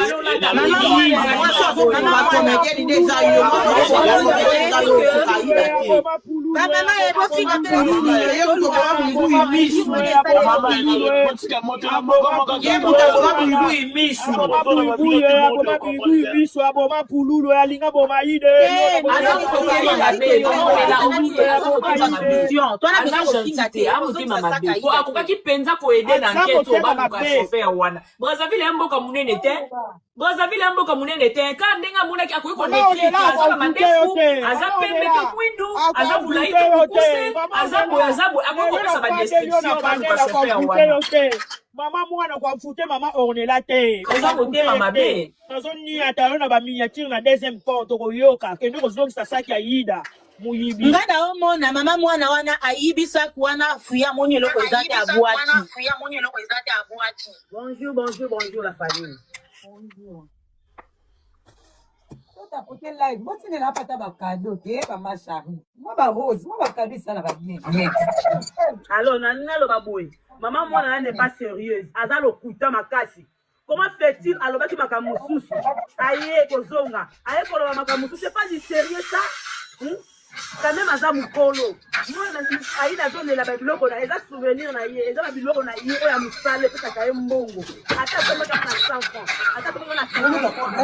akokaki mpenza koede na nkete obaluka chauffeur wana Brazzaville ya mboka munene te Brazzaville ya mboka munene te ka ndenge amonaki akoki kodécrire azaka mandefu aza pembe to mwindu aza bulai to mokuse aza boye aza boye ça va description dans le chauffeur wana. Maman mwana kwa fute maman ornela te. Oza kote mama be. Nazoni ata na ba miniature na deuxième compte koyoka kende kozongisa saki ya Ida. Muyibi. Ngada omona mama mwana wana ayibisa kuana fuya moni eloko ezate abwati. Bonjour la famille. Bonjour. Côté live, moi tu n'es là pas ta cadeau, ok, ma chérie. Moi ba rose, moi ba cadeau ça va bien. Alors nana lo baboy. Maman mwana n'est pas sérieuse. Azalo kuta makasi. Comment fait-il alors baki makamususu? Aye kozonga. Aye koloba makamususu, c'est pas du sérieux ça? Quand même aza mukolo. Moi na aïda zone la biloko na eza souvenir na ye, eza biloko na ye o ya musale pe kaka mbongo. Ata kama kama na 100 francs. Ata kama na 100 francs.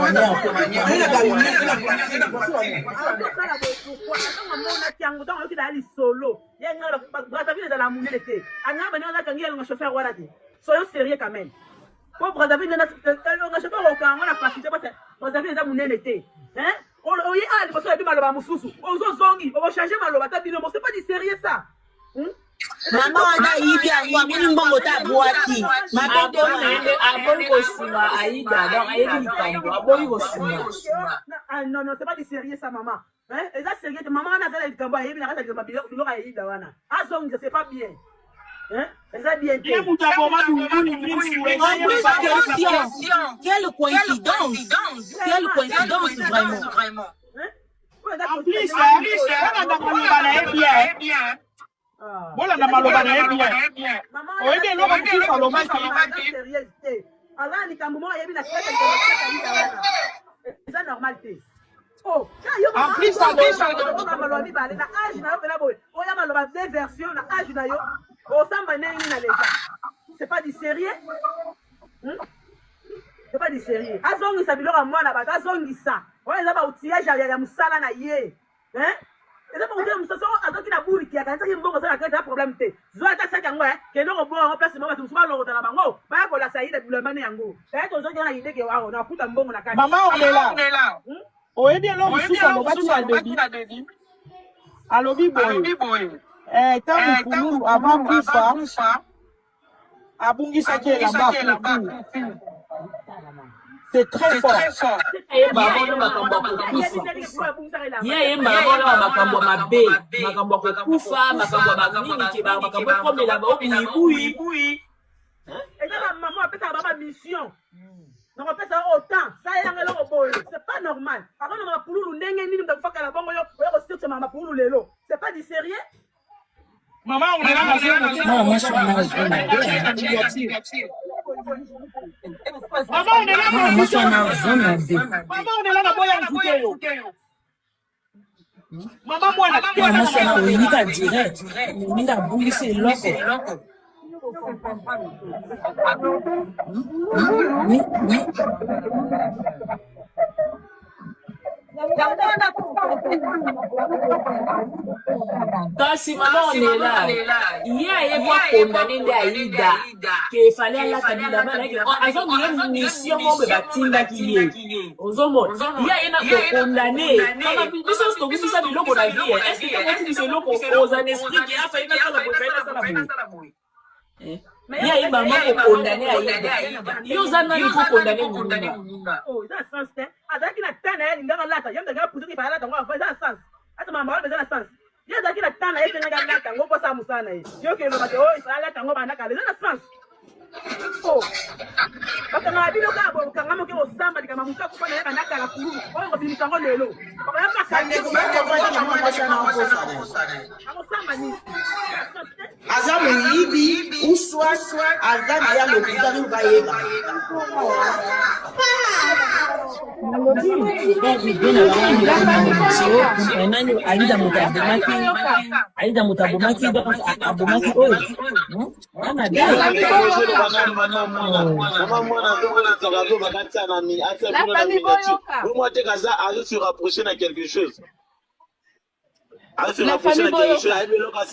Soyons sérieux quand même. Pour Brazzaville, on chauffeur au camp, on a facilité parce que Brazzaville est mon été. Hein? On y a des personnes qui ont mal au Moussou. On va changer mal au Batabino. C'est pas du sérieux ça. Maman ana ibia ngwamini mbongo ta boati. Mabende aboli kosima Aïda donc ayebi likambo aboli kosima. Ah non non, c'est pas du sérieux ça maman. Hein? Et ça sérieux maman ana zala likambo ayebi na kata likambo bilo Aïda wana. Azong c'est pas bien. Hein? Ça bien. Quelle coïncidence. Quelle coïncidence vraiment. En plus, on a dans bien. Voilà na maloba na bien. Oyebi eloko kisa loba ki. Alors likambo mo ayebi na kata likambo wana. C'est normal te. Oh, en plus ça malobi bale na âge na yo pena boy. Oya maloba deux versions na âge na yo. C'est pas du sérieux. C'est pas du sérieux. Azongi sa biloko mwana ba azongi sa. Oya za ba outillage ya musala na ye. Hein? Eza ba outillage musala azoki na buri kia kanisa ki mbongo za ka problème te. Zo ata sa kango ke no bo en place mo ba tumba lo ta na bango. Ba ko la saïda bilema ne yango. Ta to zo na ideke wao na kuta mbongo na kati. Maman olela. Oyebi lo mususa lo bati na debi. Alobi boy. Tant pour avant kufa abungisa ke la bas. C'est très fort. Makambo makambo mabe, makambo kufa, makambo bagini ke makambo comme la ba oui. Et là maman appelle ça ba mission. Non on appelle ça autant. Ça y est là boy. C'est pas normal. Avant on m'a poulou ndenge nini mtafaka la bongo yo ko stir maman poulou lelo. C'est pas du sérieux. Maman, on est là, maman, kasi maman on est là. Hier il voit condamner de Aïda qu'il fallait la kabila bana que avant une mission mo be batinda kiye ozomo hier il a condamné kama biso sto bisa biloko na vie est-ce que tu dis biloko aux en esprit qui a fait ça la boy hier il maman ko condamner Aïda yo zana il faut condamner Munda. Oh ça sens hein azaki na tana ya lingaka lata yamba ga putu ki fala lata ngwa ça sens ata mama wala bezana sens ya zaki na tana yete nga lata ngo posa musana yi yo ke lo ba o fala lata ngo bana kale na sens oh baka na bilo ka bo kanga mo ke o samba dikama muka ku pana ya kana kala kuru o ngo bi musango lelo o ya pa kanye ko ba ko ba na mama sana amo samba ni aza moyibi uswa aza na ya lokuta ni bayeba Aïda mutabomaki abomaki oyo ana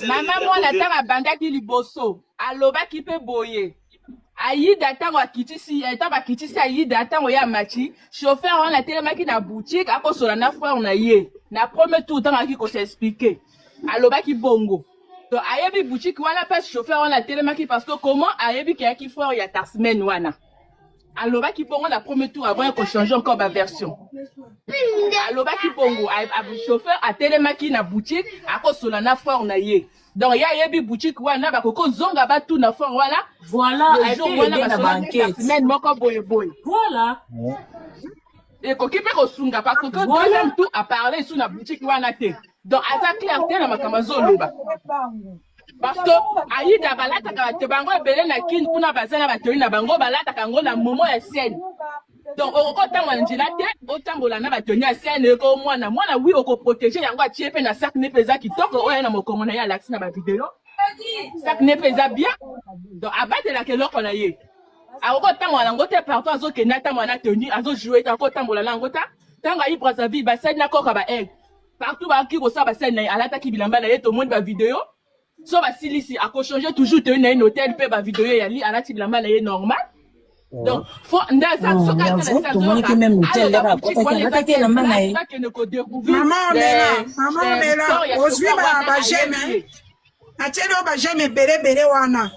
Maman mwana tanga bandaki liboso alobaki pe boye Aïda tango akitisi kitisi Aïda tango ya machi chauffeur wana telemaki na boutique akosola na frère na ye na premier tour tango aki ko s'expliquer alobaki bongo Donc, ayebi boutique wana pas chauffeur wana télémaki parce que comment ayebi qui frère ya ta semaine wana. Alors qui bongo la premier tour avant qu'on change encore ma version. Alors qui bongo chauffeur à télémaki na boutique à cause de la frère na ye. Donc ya yebi boutique wana ba koko zonga ba tout na frère wana. Voilà, le jour wana ba banquette. Semaine moko boy boy. Voilà. Et ko kipe ko sunga parce que deuxième tour à parler sur la boutique wana te. Donc à sa clarté na makamazo loba. Parce que Aïda balata ka te bango ebele na kin kuna bazana batoli na bango balata kango na momo ya scène. Donc au kotango njila te otambola na batoli ya scène ko mwana oui oko protéger yango atie pe na sac ne pesa kitoko oya na mokongo na ya laxi na ba vidéo. Sac ne pesa bien. Donc abate la keloko na ye. A kotango na ngote partout azo kenda ta mwana tenu azo jouer ta kotambola na ngota. Tanga yi Brazzaville ba scène na koka ba egg. Partout ba ki ko sa ba scène na alata ki bilamba na ye to monde ba vidéo. So ba silisi a ko changer toujours te na un hôtel pe ba vidéo ya li ala ti bilamba na ye normal. Donc faut ndaza so ka ça tout monde qui même hôtel là ba ko ta ke na mana ye. Maman on est là ozwi ba jamais. Atelo ba jamais bere wana.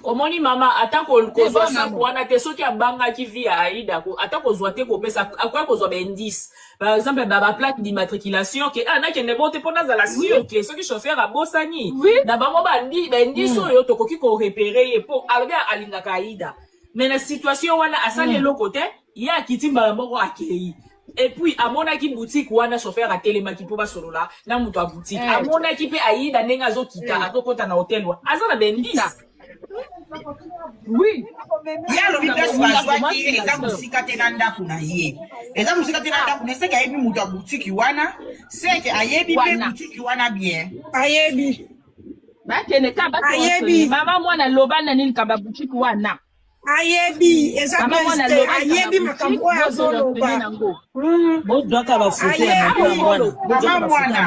Omoni mama atako kozwa wana te soki abanga ki via Aïda ko atako zwa te ko pesa akwa kozwa ba indice par exemple ba plaque d'immatriculation que na ke ne bote pona za la sûr que soki chauffeur a bosani na ba mo ba indice yo to koki ko repérer pour alga alinga ka Aïda mais la situation wana asali le côté ya kitimba moko akei. Et puis, à mon aki boutique, ou a chauffeur à télémaki pour ba solo là, na muto a boutique. À mon aki pe Aïda nenga zo kita, azo kota na hôtel wa. Azo na bendis. Oui. Ya lo bibes bazwa ki eza musika tena ndaku na ye. Eza musika tena ndaku na seka yebi muto a boutique wana, seka ayebi pe boutique wana bien. Ayebi. Ba kene ka ba ayebi. Mama mwana loba na nini ka ba boutique wana. Ayebi eza beste ayebi makambo ya zolo ba bo doka ba foto ya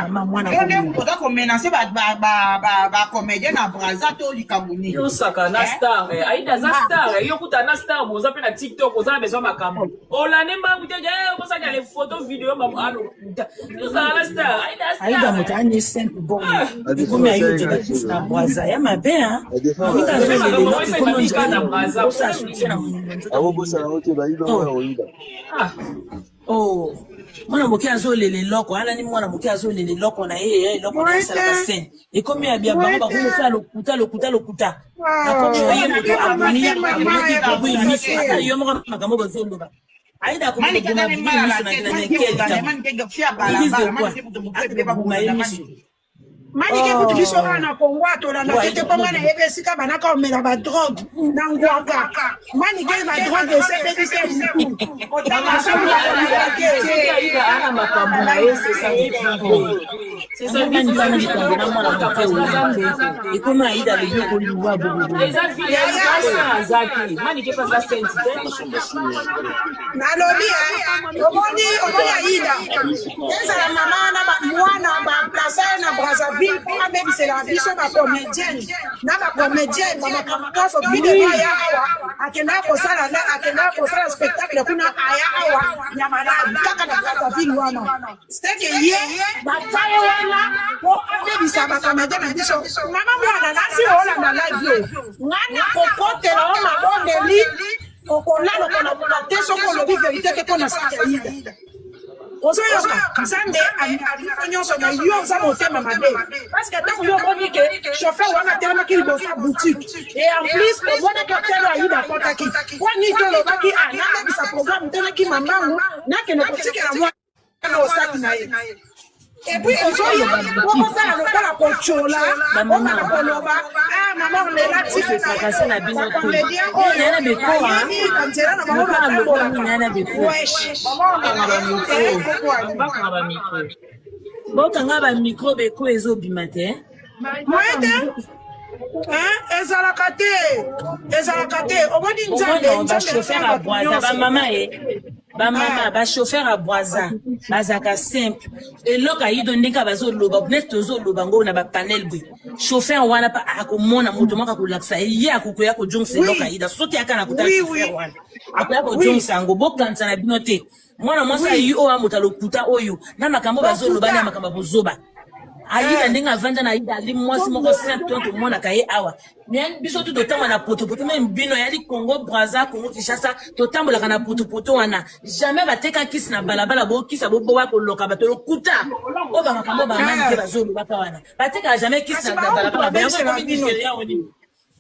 mama mwana ene ko ko menacer ba comédien na Brazza to likabuni yo saka na star Aïda za star yo kuta na star boza pe na TikTok oza besoin makambo olane mbangu te ko sa les photos vidéo mama alo yo saka na star Aïda mutani simple bon comme ayo je na Brazza ya mabe hein mika zo le na Brazza. Oh, mwana moke azolele loko ala ni mwana moke azolele loko na ye loko na sala ka scène et comme ya bia bango ba ko lokuta na ko ye moto aboni ko bo imisi ata yo mo makambo bazolo ba Aïda ko mo na Mani ke kutu biso na Kongo atola na tete konga na ebesi ka banaka omela ba drogue na ngwanga mani ke ba drogue ese besi otanga so Aïda ana makambo na yese sa c'est ça mani bana ni kongo na mwana moke o et comment Aïda le bio ko liwa bobo les affaires ya zaki mani ke pas sense na lobi omoni Aïda eza la mama na mwana ba place na Brazzaville pour abebisela biso ba comédienne na ba comédienne na makambo so vidéo ya awa akenda kosala spectacle kuna aya awa ya malade kaka na Brazzaville wana c'est que ye bataille wana pour abebisa ba comédienne na biso mama mwana na si ola na live ngana kokote na ona bondeli okolala kona bote soko lobi vérité ke kona sa Aïda Ozo yoka, Zande, Antonio Sona, yo za motema mabe. Parce que tant yo moni que chauffeur wana tellement qu'il bosse à boutique. Et en plus, le monde que tellement Aïda potaki. Wani to lo baki anana bisa programme tellement qui mamangu na que no boutique la moi no sac na ye. Et puis ozo yo, comment ça la la controla, maman koloba, maman on est là tu fais ça kasi na bino to. Yana be ko ha. Yana be ko. Bokanga ba micro be ko ezobima te. Moete? Ezalaka te. Omoni nzambe ba chauffeur a Brazza ba mama Mama, ba chauffeur à Boisa, bazaka simple. Et loka yi donne ka bazo loba, net tozo loba ngo na ba panel bui. Chauffeur wana pa akomona moto maka kulaksa. Ye akukoya ko jonse loka yi da soki akana kuta chauffeur wana. Akoya ko jonse ngo bokanza na binote. Mwana mwasa yi o amuta lokuta oyo. Na makambo bazo loba na makambo bozoba. Aïda ndinga vanja na Aïda li mwasi moko simple tonto mwana kaye awa. Mais biso tu totama na poto même bino yali Congo Brazza Congo Kinshasa totambola kana poto wana. Jamais bateka kisi na balabala bo kisa bo wa ko loka batolo kuta. O ba makambo ba manke bazolo baka wana. Bateka jamais kisi na balabala ba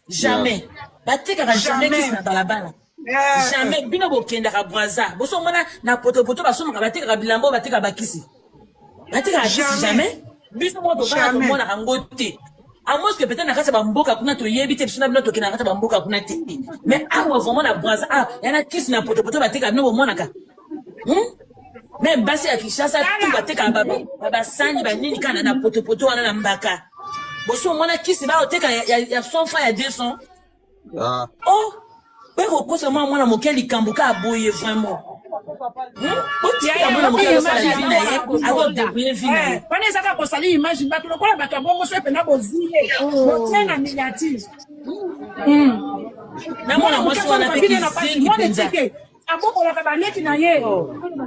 jamais. Bateka jamais kisi na balabala. Jamais bino bo kenda ka Brazza. Bo so mona na poto ba so maka bateka bilambo bateka bakisi. Bateka kisi jamais. Biso mo toka to mona kangote. Amos que peut-être na kasa bamboka kuna to yebite bisuna bino to kina kasa bamboka kuna te. Mais awa vraiment na Brazza yana kiss na poto bateka bino mona ka. Même basi ya Kinshasa tu bateka baba sani ba nini kana na poto wana na mbaka. Boso mona kiss ba oteka ya 100 francs ya 200. Ah. Oh. Beko kosa mwana mokeli kambuka aboye vraiment. Wanezaka kosali image bato lokola bato ya bongo so epena bozile botie na miniature na mwana mwasi wana pe kizenge abokolaka baleti na ye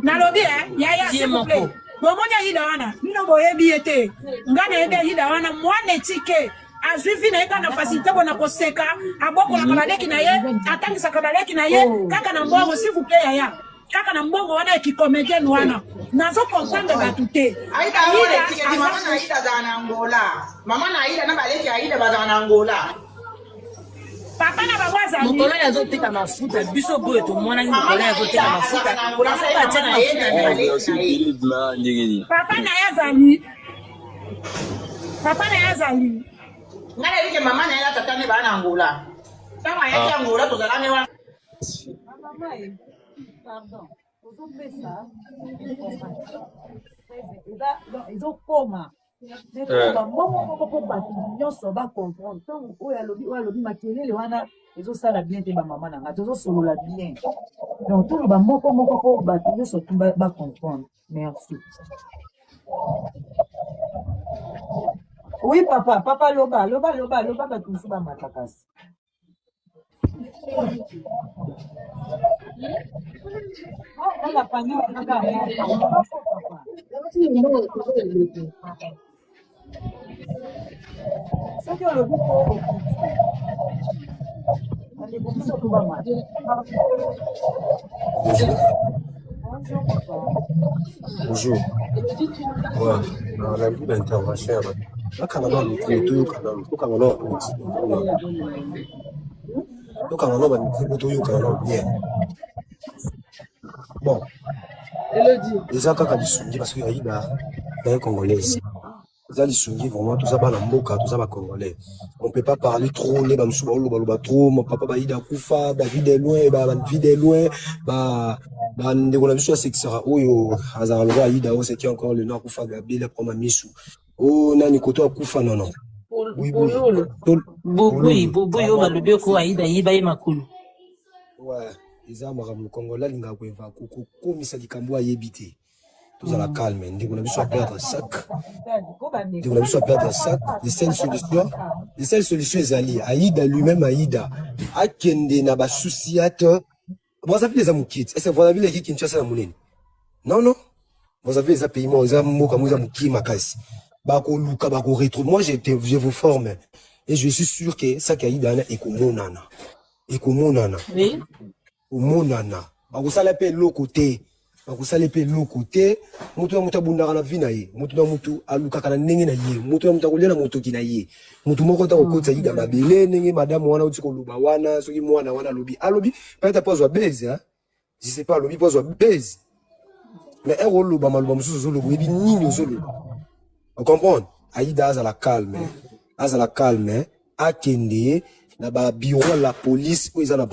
nalobi yaya s'il vous plaît bomoni ayida wana bino boyebi ye te nga nayebi ayida wana mwana etike azwi vi na ye kaka na facilité bona koseka abokolaka baleki na ye atangisaka baleki na ye kaka na mbongo s'il vous plaît yaya kaka na mbongo wana ekikomedienne wana nazo comprendre batu te mama na Aïda na baleki Aïda bazana na Angola papa na bawaza mokolo ya zoteka mafuta biso boye to mwana mokolo ya zoteka mafuta papa na yazali ngale bike mama na ya tata ne bana Angola kama yake Angola to zalane wa pardon, ils ont coma. Mais ils comprendre. Ils ont ça la bien, maman, ils ont solo la bien. Donc, tout le monde, ils comprendre. Merci. Oui, papa, loba, tout ça, ma cacasse. La famille, c'est que le Bonjour. Ouais, dans la vie d'intervention, là, quand on a le tout, quand on a bon, déjà quand on dit parce qu'il y a des Congolaises, les Sungi vraiment tout ça va l'amboka, tout ça va congolais. On peut pas parler trop, les bamsou trop, mon papa Baïda Koufa, David est loin, David est loin, on a vu ça c'est que ça oyo azaraloga Aïda c'était encore le nom Koufa Gabi la première mission. Oh nani koto Koufa non. Oui, Bobo yo balobi ko Aïda yiba makulu. Ouais, les armes au Congo là linga ko va ko komisa likambo ayebite. Tout à la calme, on a vu ça perdre sac. On a vu ça perdre sac. Les seules solutions ezali Aïda lui-même Aïda akende na ba souciate. Vous avez les amukits. Est-ce que vous avez les qui Kinshasa na munene? Non. Vous avez les pays moi, za moka muza muki makasi. Bako luka bako rétro. Moi je vous forme et je suis sûr que ça Aïda na ekomonana. Oui. Omonana. Bako sala pe lokote. Bako sala pe lokote. Mutu na mutu bundaka na vina ye. Mutu na mutu alukaka na ndenge na ye. Mutu na mutu kolela moto kina ye. Mutu moko ta kokotsa Aïda na bele ndenge madame wana uti koluba wana soki mwana wana lobi. Alobi peut-être pas baiser hein. Je sais pas lobi pas baiser. Mais un rôle loba maluba mususu zo lobo ebi nini zo lobo. On comprend? Aïda a la calme. Akende na ba bureau la police où ils ont la